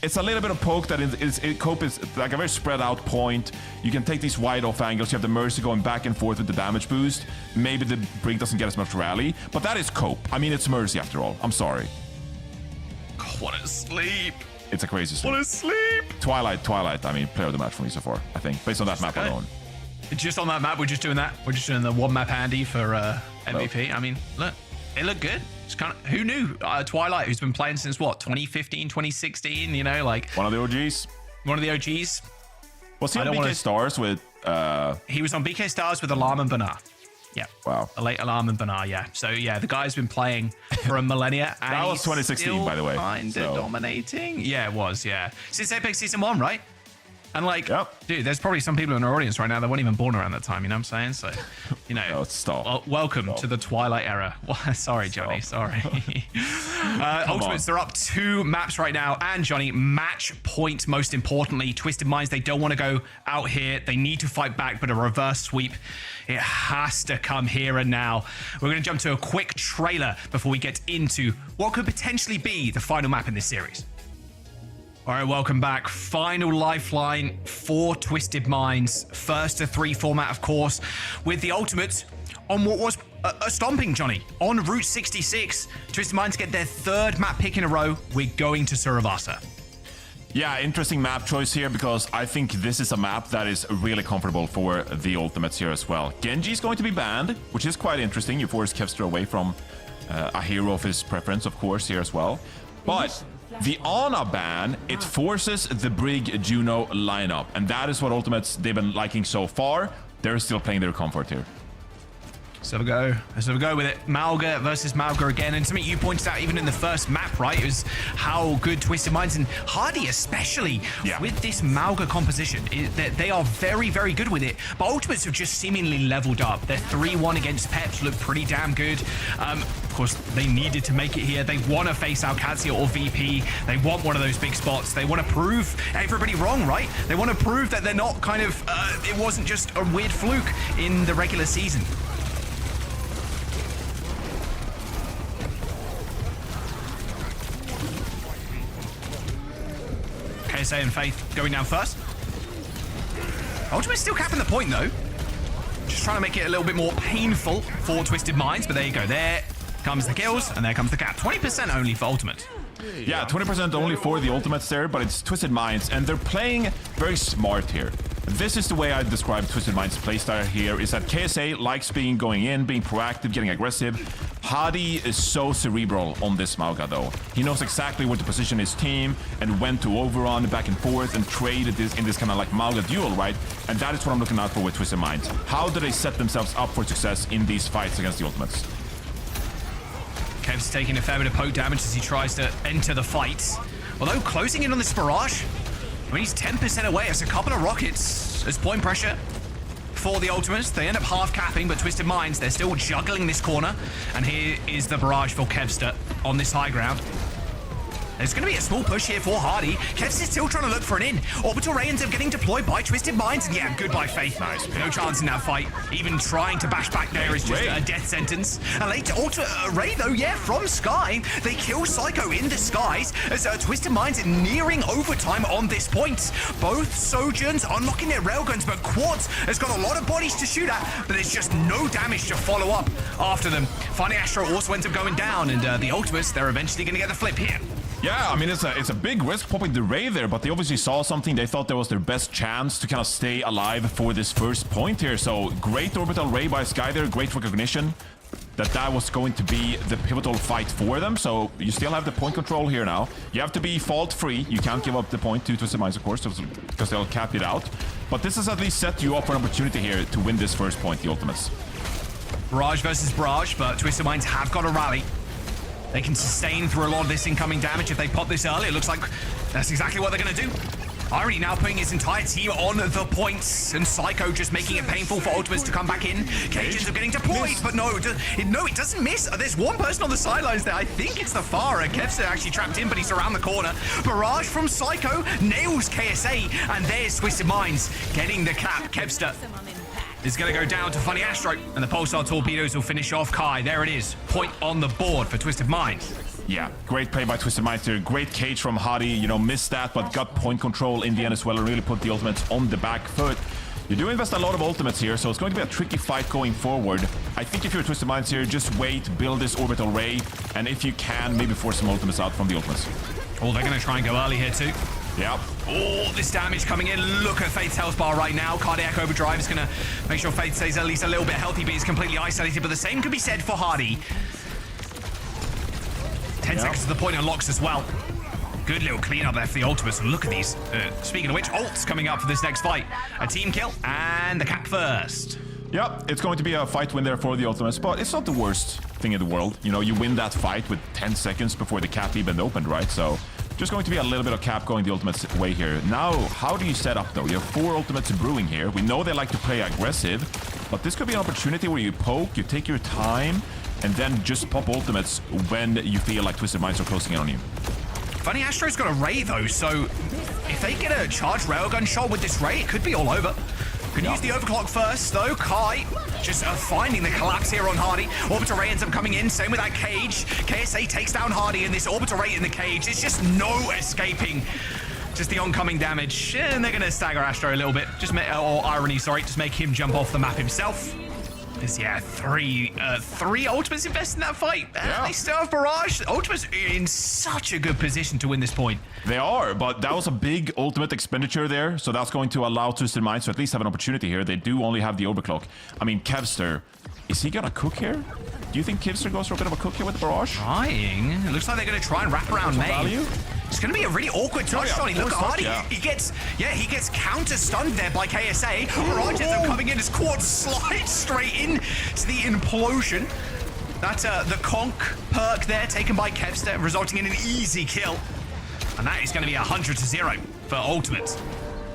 It's a little bit of poke that cope is like a very spread out point. You can take these wide off angles. You have the Mercy going back and forth with the damage boost. Maybe the Brig doesn't get as much rally, but that is cope. I mean, it's Mercy after all. I'm sorry. What a sleep. It's a crazy sleep. What a sleep. Twilight. I mean, player of the match for me so far, I think, based on that map alone. Just on that map, we're just doing that. We're just doing the one map handy for MVP. I mean, look, it looked good. It's kind of, who knew Twilight, who's been playing since what, 2015, 2016, you know, like one of the OGs. Was he on BK Stars with he was on BK Stars with Alarm and Banar. Yeah. Wow. A late Alarm and Banar, yeah. So yeah, the guy's been playing for a millennia. And that was 2016, by the way. Kind of dominating. Yeah, it was, yeah. Since Apex Season 1, right? And like, Yep. dude, there's probably some people in our audience right now that weren't even born around that time. You know what I'm saying? So, you know, Oh, stop. welcome to the Twilight era. Well, sorry, Johnny. Sorry. Ultimates, they're up 2 maps right now. And Johnny, match point, most importantly. Twisted Minds, they don't want to go out here. They need to fight back, but a reverse sweep, it has to come here and now. We're going to jump to a quick trailer before we get into what could potentially be the final map in this series. All right, welcome back. Final lifeline for Twisted Minds. First to 3 format, of course, with the ultimates on what was a stomping, Johnny. On Route 66, Twisted Minds get their 3rd map pick in a row. We're going to Suravasa. Yeah, interesting map choice here because I think this is a map that is really comfortable for the ultimates here as well. Genji is going to be banned, which is quite interesting. You force Kevster away from a hero of his preference, of course, here as well. But the Ana ban, it forces the Brig Juno lineup, and that is what ultimates they've been liking so far. They're still playing their comfort here. Let's have a go. Let's have a go with it. Malga versus Malga again. And something you pointed out even in the first map, right, is how good Twisted Minds and Hardy especially with this Malga composition. They are very, very good with it. But Ultimates have just seemingly leveled up. Their 3-1 against Peps look pretty damn good. Of course, they needed to make it here. They want to face Alcazia or VP. They want one of those big spots. They want to prove everybody wrong, right? They want to prove that they're not kind of, it wasn't just a weird fluke in the regular season. KSA and Faith going down first. Ultimate's still capping the point though. Just trying to make it a little bit more painful for Twisted Minds, but there you go. There comes the kills, and there comes the cap. 20% only for Ultimate. Yeah, 20% only for the ultimates there, but it's Twisted Minds, and they're playing very smart here. This is the way I describe Twisted Minds' playstyle here, is that KSA likes going in, being proactive, getting aggressive. Hadi is so cerebral on this Malga though. He knows exactly where to position his team and when to overrun back and forth and trade in this kind of like Malga duel, right? And that is what I'm looking out for with Twisted Minds. How do they set themselves up for success in these fights against the ultimates? Kev's taking a fair bit of poke damage as he tries to enter the fight. Although closing in on this barrage, I mean, he's 10% away. It's a couple of rockets as point pressure for the Ultimates. They end up half capping, but Twisted Minds, they're still juggling this corner. And here is the barrage for Kevster on this high ground. There's going to be a small push here for Hardy. Kev's is still trying to look for an in. Orbital Ray ends up getting deployed by Twisted Minds. And yeah, goodbye, Faith. Nice. No chance in that fight. Even trying to bash back there is just a death sentence. And later, Ray, though, yeah, from Sky. They kill Psycho in the skies as Twisted Minds nearing overtime on this point. Both Sojourns unlocking their railguns, but Quartz has got a lot of bodies to shoot at, but there's just no damage to follow up after them. Finally, Astro also ends up going down, and the Ultimates, they're eventually going to get the flip here. Yeah, I mean, it's a big risk popping the Ray there, but they obviously saw something. They thought that was their best chance to kind of stay alive for this first point here. So great Orbital Ray by Sky there, great recognition that was going to be the pivotal fight for them. So you still have the point control here now. You have to be fault-free. You can't give up the point to Twisted Minds, of course, because they'll cap it out. But this has at least set you up for an opportunity here to win this first point, the Ultimates. Barrage versus Barrage, but Twisted Minds have got a rally. They can sustain through a lot of this incoming damage if they pop this early. It looks like that's exactly what they're going to do. Irony now putting his entire team on the points, and Psycho just making it painful for Ultimates to come back in. Cage ends up getting deployed, but no, it doesn't miss. There's one person on the sidelines there. I think it's the Farah. Kev's actually trapped in, but he's around the corner. Barrage from Psycho nails KSA, and there's Twisted Minds getting the cap. Kevster is going to go down to Funny Astro, and the Pulsar Torpedoes will finish off Kai. There it is. Point on the board for Twisted Minds. Yeah, great play by Twisted Minds there. Great cage from Hadi. You know, missed that, but got point control in the end as well and really put the Ultimates on the back foot. You do invest a lot of Ultimates here, so it's going to be a tricky fight going forward. I think if you're Twisted Minds here, just wait, build this Orbital Ray, and if you can, maybe force some Ultimates out from the Ultimates. Oh, they're going to try and go early here too. Yeah. Oh, this damage coming in. Look at Faith's health bar right now. Cardiac Overdrive is going to make sure Faith stays at least a little bit healthy, but he's completely isolated. But the same could be said for Hardy. 10 seconds to the point unlocks as well. Good little cleanup there for the Ultimates. Look at these. Speaking of which, ults coming up for this next fight. A team kill and the cap first. Yep, it's going to be a fight win there for the Ultimates, but it's not the worst thing in the world. You know, you win that fight with 10 seconds before the cap even opened, right? So Just going to be a little bit of cap going the ultimate's way here. Now, how do you set up though? You have 4 ultimates brewing here. We know they like to play aggressive, but this could be an opportunity where you poke, you take your time, and then just pop ultimates when you feel like Twisted Minds are closing in on you. Funny Astro's got a Ray though, so if they get a charged railgun shot with this Ray, it could be all over. Can use the overclock first though. Kai just finding the collapse here on Hardy. Orbital Ray ends up coming in, same with that cage. KSA takes down Hardy and this Orbital Ray in the cage. There's just no escaping. Just the oncoming damage, and they're gonna stagger Astro a little bit. Or Irony, sorry, just make him jump off the map himself. Yeah, three ultimates invested in that fight. They still have Barrage. Ultimates in such a good position to win this point. They are, but that was a big ultimate expenditure there, so that's going to allow Twisted Minds to at least have an opportunity here. They do only have the overclock. I mean, Kevster, is he gonna cook here? Do you think Kevster goes for a bit of a cook here with the Barrage? Trying. It looks like they're gonna try and wrap around main. It's going to be a really awkward touch shot. Look at Hardy. He gets counter-stunned there by KSA. Barrage ends up coming in as Quartz slides straight in to the implosion. That's the conk perk there taken by Kevster, resulting in an easy kill. And that is going to be 100-0 for ultimates.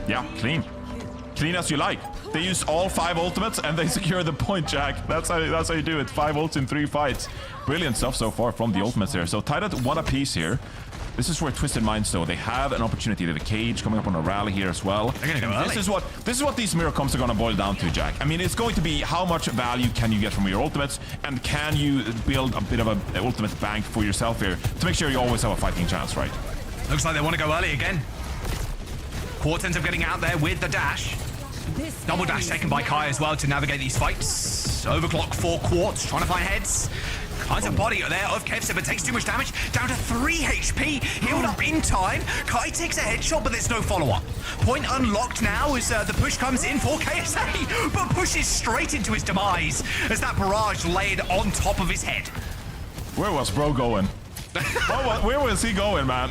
Yeah, clean. Clean as you like. They use all 5 ultimates and they secure the point, Jack. That's how you do it. 5 ults in 3 fights. Brilliant stuff so far from the ultimates there. So tied at 1 apiece here. This is where Twisted Minds, though, they have an opportunity. They have a cage coming up on a rally here as well. They're gonna go early. This is what these mirror comps are going to boil down to, Jack. I mean, it's going to be how much value can you get from your ultimates, and can you build a bit of an ultimate bank for yourself here to make sure you always have a fighting chance, right? Looks like they want to go early again. Quartz ends up getting out there with the dash. Double dash taken by Kai as well to navigate these fights. Overclock for Quartz, trying to find heads. Finds a body there of Kevster, but takes too much damage. Down to 3 HP. Healed up in time. Kai takes a headshot, but there's no follow-up. Point unlocked now as the push comes in for KSA, but pushes straight into his demise as that barrage laid on top of his head. Where was bro going? Where was he going, man?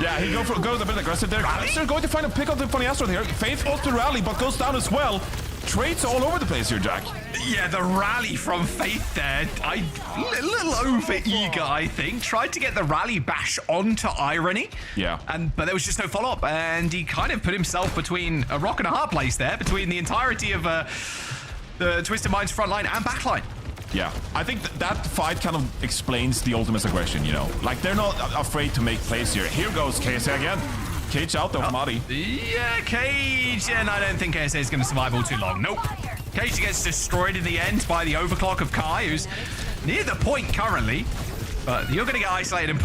Yeah, he goes a bit aggressive there. They're going to find a pick up the Funny Astro here. Faith goes to rally, but goes down as well. Trades all over the place here, Jack. Yeah, the rally from Faith there. A little over-eager, I think. Tried to get the rally bash onto Irony. Yeah. But there was just no follow-up, and he kind of put himself between a rock and a hard place there, between the entirety of the Twisted Minds front line and back line. Yeah, I think that fight kind of explains the Ultimate's aggression, you know? Like, they're not afraid to make plays here. Here goes KSA again. Cage out though, Mari. Yeah, Cage, and I don't think KSA is going to survive all too long. Nope. Cage gets destroyed in the end by the overclock of Kai, who's near the point currently. But you're going to get isolated and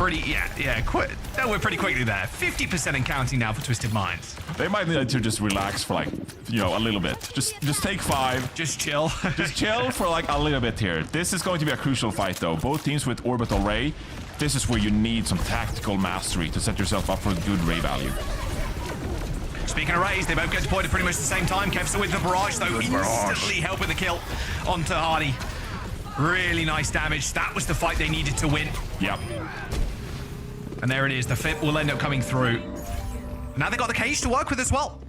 we're pretty quickly there. 50% and counting now for Twisted Minds. They might need to just relax for, like, you know, a little bit. Just take 5. Just chill. Just chill for like a little bit here. This is going to be a crucial fight though. Both teams with Orbital Ray. This is where you need some tactical mastery to set yourself up for good Ray value. Speaking of Rays, they both get deployed at pretty much the same time. Kevster with the barrage though, instantly helping the kill onto Hardy. Really nice damage. That was the fight they needed to win. Yep. And there it is. The fit will end up coming through. Now they got the cage to work with as well.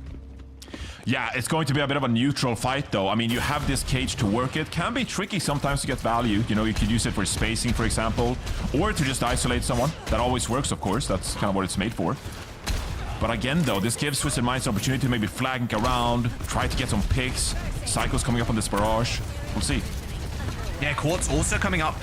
Yeah, it's going to be a bit of a neutral fight though. I mean, you have this cage to work it. Can be tricky sometimes to get value. You know, you could use it for spacing, for example, or to just isolate someone. That always works, of course. That's kind of what it's made for. But again, though, this gives Twisted Minds an opportunity to maybe flank around, try to get some picks. Psycho's coming up on this barrage. We'll see. Yeah, Quartz also coming up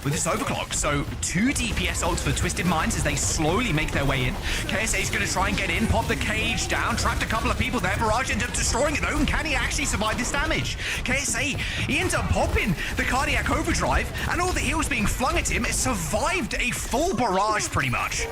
with this overclock. So 2 DPS ults for Twisted Minds as they slowly make their way in. KSA's going to try and get in, pop the cage down, trapped a couple of people there. Barrage ends up destroying it though, and can he actually survive this damage? KSA, he ends up popping the cardiac overdrive, and all the heals being flung at him, it survived a full barrage pretty much.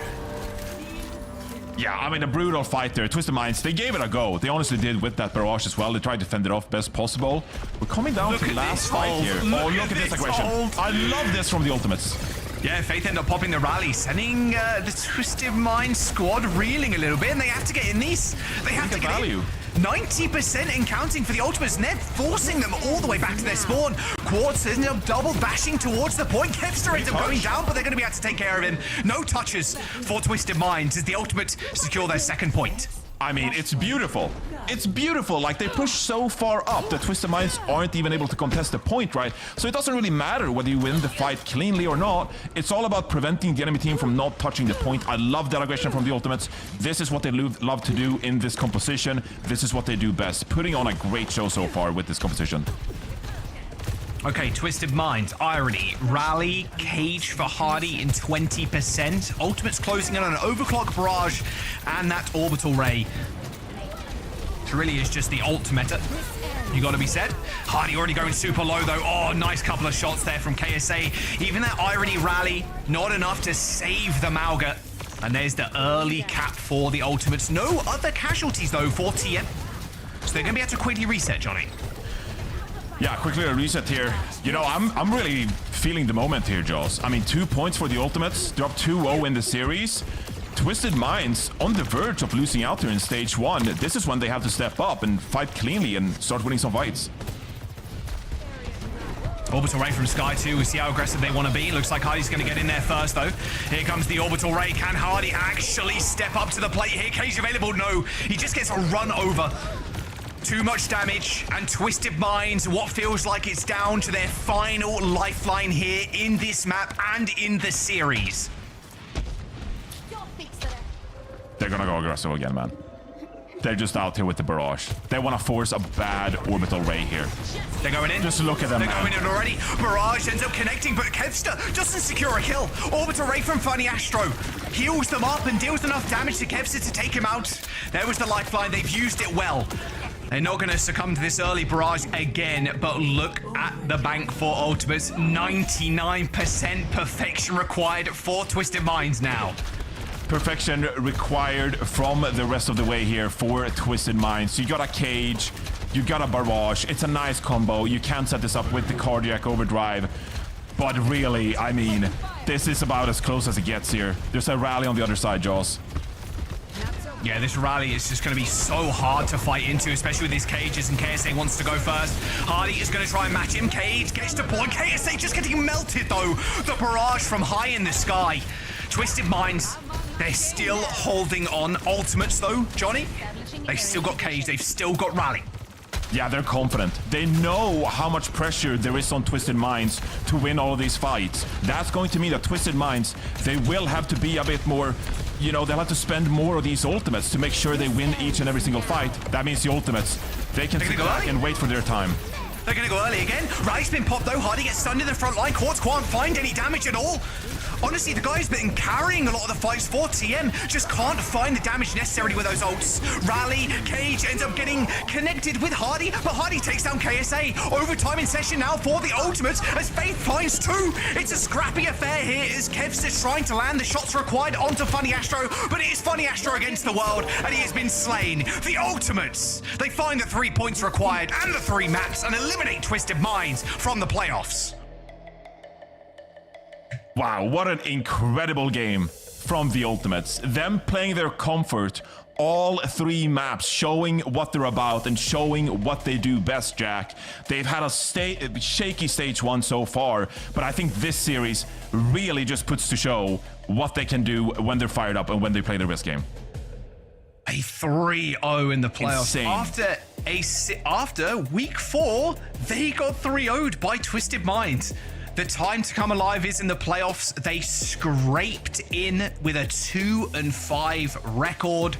Yeah, I mean, a brutal fight there. Twisted Minds, they gave it a go. They honestly did with that barrage as well. They tried to fend it off best possible. We're coming down to the last fight here. Look at this aggression. I love this from the Ultimates. Yeah, Faith end up popping the rally, sending the Twisted Minds squad reeling a little bit, and they have to get in these. They have to get value. 90% and counting for the Ultimates. Ned forcing them all the way back to their spawn. Quartz ends up double bashing towards the point. Kevster ends up going down, but they're going to be able to take care of him. No touches for Twisted Minds as the Ultimate secure their second point. I mean, it's beautiful. It's beautiful. Like, they push so far up that Twisted Minds aren't even able to contest the point, right? So it doesn't really matter whether you win the fight cleanly or not. It's all about preventing the enemy team from not touching the point. I love that aggression from the ultimates. This is what they love to do in this composition. This is what they do best. Putting on a great show so far with this composition. Okay, Twisted Minds, Irony, Rally, Cage for Hardy in 20%. Ultimate's closing in on an Overclock Barrage and that Orbital Ray. It really is just the ultimate, you gotta be said. Hardy already going super low though. Oh, nice couple of shots there from KSA. Even that Irony Rally, not enough to save the Mauga. And there's the early cap for the ultimates. No other casualties though for TM. So they're gonna be able to quickly reset, Johnny. Yeah, quickly a reset here. You know, I'm really feeling the moment here, Jaws. I mean, 2 points for the Ultimates. They're up 2-0 in the series. Twisted Minds on the verge of losing out here in stage 1. This is when they have to step up and fight cleanly and start winning some fights. Orbital Ray from Sky 2. We see how aggressive they want to be. Looks like Hardy's going to get in there first, though. Here comes the Orbital Ray. Can Hardy actually step up to the plate here? Cage available? No. He just gets a run over. Too much damage, and Twisted Minds, what feels like it's down to their final lifeline here in this map and in the series. They're gonna go aggressive again, man. They're just out here with the barrage. They want to force a bad Orbital Ray here. They're going in. Just look at them, They're man. going in already. Barrage ends up connecting, but Kevster doesn't secure a kill. Orbital Ray from Funny Astro heals them up and deals enough damage to Kevster to take him out. There was the lifeline. They've used it well. They're not going to succumb to this early barrage again, but look at the bank for Ultimates. 99% perfection required for Twisted Minds now. Perfection required from the rest of the way here for Twisted Minds. You got a Cage, you got a Barrage. It's a nice combo. You can set this up with the Cardiac Overdrive. But really, I mean, this is about as close as it gets here. There's a rally on the other side, Jaws. Yeah, this rally is just going to be so hard to fight into, especially with these Cages, and KSA wants to go first. Hardy is going to try and match him. Cage gets to point. KSA just getting melted, though. The barrage from high in the sky. Twisted Minds, they're still holding on. Ultimates, though, Johnny, they've still got Cage. They've still got Rally. Yeah, they're confident. They know how much pressure there is on Twisted Minds to win all of these fights. That's going to mean that Twisted Minds, they will have to be a bit more, you know, they'll have to spend more of these ultimates to make sure they win each and every single fight. That means the ultimates, they can sit back and wait for their time. They're going to go early again. Rally's been popped, though. Hardy gets stunned in the front line. Quartz can't find any damage at all. Honestly, the guy's been carrying a lot of the fights for TM. Just can't find the damage necessarily with those ults. Rally, Cage ends up getting connected with Hardy, but Hardy takes down KSA. Overtime in session now for the Ultimates as Faith finds 2. It's a scrappy affair here as Kevster's trying to land the shots required onto Funny Astro, but it is Funny Astro against the world, and he has been slain. The Ultimates, they find the 3 points required and the 3 maps and eliminate Twisted Minds from the playoffs. Wow, what an incredible game from the Ultimates. Them playing their comfort, all 3 maps, showing what they're about and showing what they do best, Jack. They've had a shaky stage 1 so far, but I think this series really just puts to show what they can do when they're fired up and when they play their best game. A 3-0 in the playoffs. Insane. After week 4, they got 3-0'd by Twisted Minds. The time to come alive is in the playoffs. They scraped in with a 2-5 record,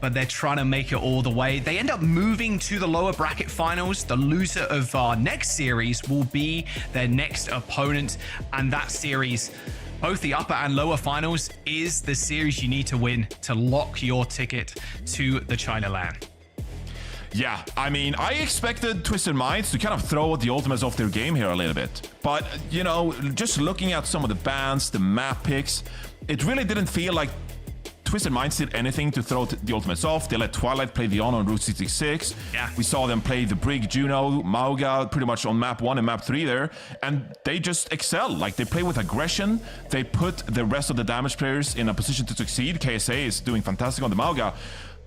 but they're trying to make it all the way. They end up moving to the lower bracket finals. The loser of our next series will be their next opponent, and that series, both the upper and lower finals, is the series you need to win to lock your ticket to the China LAN. Yeah, I mean, I expected Twisted Minds to kind of throw the Ultimates off their game here a little bit. But, you know, just looking at some of the bans, the map picks, it really didn't feel like Twisted Minds did anything to throw the Ultimates off. They let Twilight play the on Route 66. Yeah. We saw them play the Brig, Juno, Mauga pretty much on map 1 and map 3 there. And they just excel. Like, they play with aggression. They put the rest of the damage players in a position to succeed. KSA is doing fantastic on the Mauga.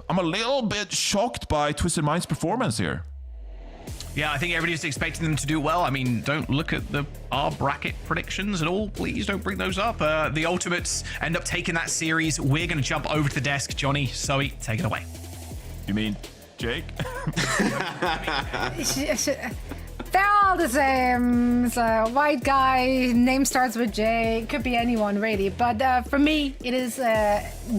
I'm a little bit shocked by Twisted Minds' performance here. Yeah, I think everybody's expecting them to do well. I mean, don't look at our bracket predictions at all. Please don't bring those up. The Ultimates end up taking that series. We're going to jump over to the desk. Johnny, Zoe, take it away. You mean Jake? They're all the same. So white guy, name starts with J. Could be anyone really, but for me, it is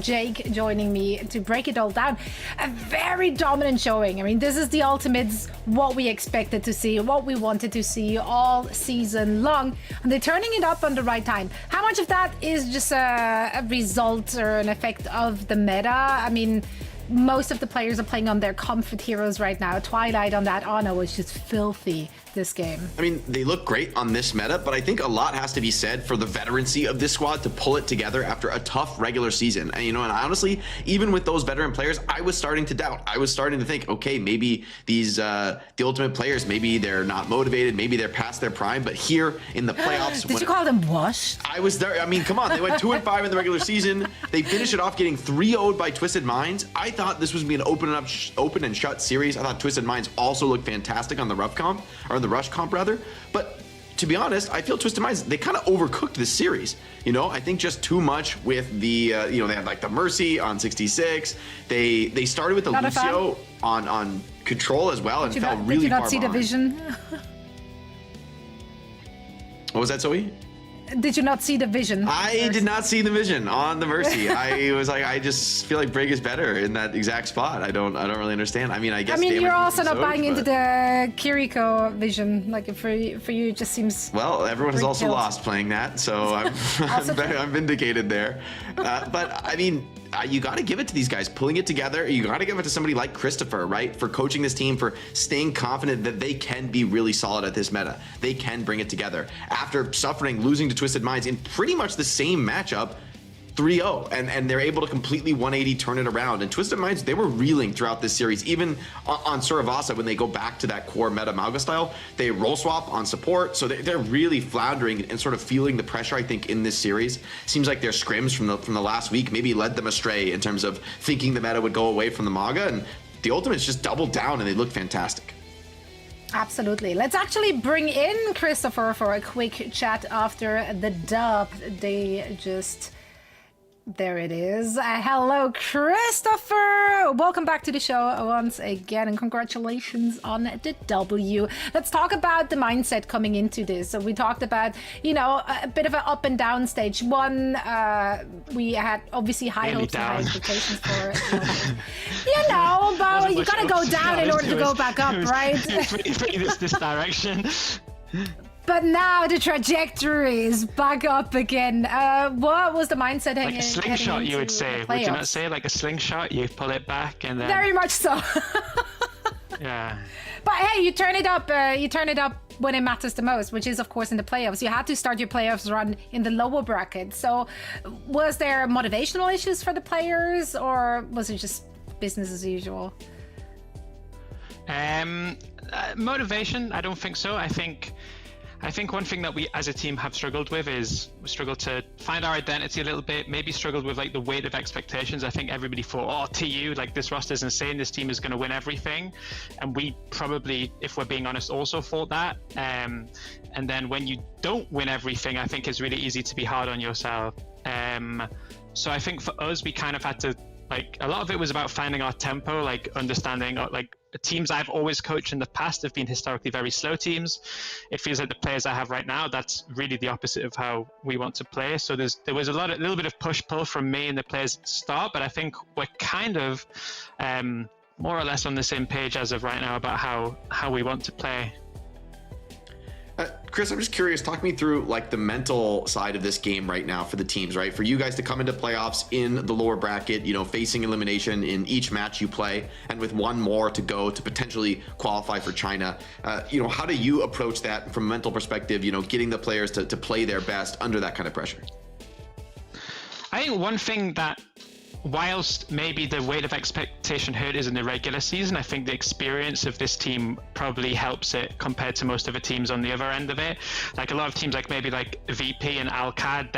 Jake joining me to break it all down. A very dominant showing. I mean, this is the ultimates, what we expected to see, what we wanted to see all season long, and they're turning it up on the right time. How much of that is just a result or an effect of the meta? I mean, most of the players are playing on their comfort heroes right now. Twilight on that Ana was just filthy this game. I mean, they look great on this meta, but I think a lot has to be said for the veterancy of this squad to pull it together after a tough regular season. And, and honestly, even with those veteran players, I was starting to doubt. I was starting to think, okay, maybe these the ultimate players, maybe they're not motivated, maybe they're past their prime. But here in the playoffs, did you call them washed? I was there. I mean, come on, they went 2-5 in the regular season. They finished it off getting 3-0'd by Twisted Minds. I thought this was going to be an open and shut series. I thought Twisted Minds also looked fantastic on the rough comp, or the rush comp rather. But to be honest, I feel Twisted Minds, they kind of overcooked this series. I think just too much with the they had like the Mercy on 66. They started with the Not Lucio on control as well, and fell really far behind. Did you not see the vision? What was that, Zoe? Did you not see the vision? I did not see the vision on the Mercy. I was like, I just feel like Brig is better in that exact spot. I don't really understand. I mean, I guess. You're also not buying into the Kiriko vision. Like for you, it just seems. Well, everyone has Brig also killed. lost playing that, so I'm vindicated there. But I mean, you got to give it to these guys pulling it together. You got to give it to somebody like Christopher, right, for coaching this team, for staying confident that they can be really solid at this meta. They can bring it together after losing to Twisted Minds in pretty much the same matchup. 3-0, and they're able to completely 180 turn it around. And Twisted Minds, they were reeling throughout this series, even on Suravasa when they go back to that core meta Mauga style. They role swap on support, so they're really floundering and sort of feeling the pressure, I think, in this series. Seems like their scrims from the last week maybe led them astray in terms of thinking the meta would go away from the Mauga, and the Ultimates just doubled down and they looked fantastic. Absolutely. Let's actually bring in Christopher for a quick chat after the dub. There it is. Hello, Christopher. Welcome back to the show once again, and congratulations on the W. Let's talk about the mindset coming into this. So we talked about, a bit of an up and down stage. One, we had obviously high hopes and high expectations for it. But you gotta go down in order to go back up, right? this direction. But now the trajectory is back up again. What was the mindset like a slingshot, you would say? Would you not say like a slingshot? You pull it back and then. Very much so. Yeah. But hey, you turn it up. You turn it up when it matters the most, which is of course in the playoffs. You had to start your playoffs run in the lower bracket. So, was there motivational issues for the players, or was it just business as usual? Motivation? I don't think so. I think one thing that we as a team have struggled with is we struggled to find our identity a little bit, maybe struggled with like the weight of expectations. I think everybody thought, TU, like this roster is insane, this team is going to win everything. And we probably, if we're being honest, also thought that. And then when you don't win everything, I think it's really easy to be hard on yourself. So I think for us, we kind of had to, like, a lot of it was about finding our tempo, like understanding, like, teams I've always coached in the past have been historically very slow teams. It feels like the players I have right now, that's really the opposite of how we want to play. So there was a little bit of push-pull from me and the players at the start, but I think we're kind of more or less on the same page as of right now about how we want to play. Chris, I'm just curious, talk me through like the mental side of this game right now for the teams, right? For you guys to come into playoffs in the lower bracket, facing elimination in each match you play, and with one more to go to potentially qualify for China. How do you approach that from a mental perspective, getting the players to play their best under that kind of pressure? I think one thing that, whilst maybe the weight of expectation hurt is in the regular season, I think the experience of this team probably helps it compared to most of the teams on the other end of it. Like a lot of teams, like maybe like VP and Alcad,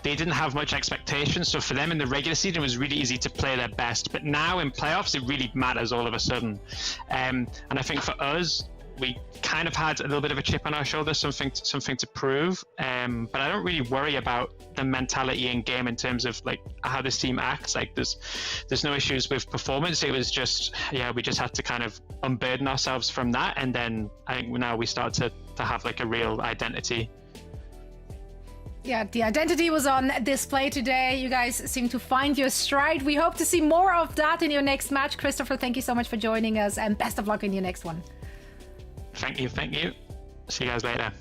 they didn't have much expectation. So for them in the regular season, it was really easy to play their best. But now in playoffs, it really matters all of a sudden. And I think for us, we kind of had a little bit of a chip on our shoulder, something to prove. But I don't really worry about the mentality in game in terms of like how this team acts. Like there's no issues with performance. It was just we just had to kind of unburden ourselves from that, and then I think now we start to have like a real identity. Yeah, the identity was on display today. You guys seem to find your stride. We hope to see more of that in your next match. Christopher, thank you so much for joining us, and best of luck in your next one. Thank you. See you guys later.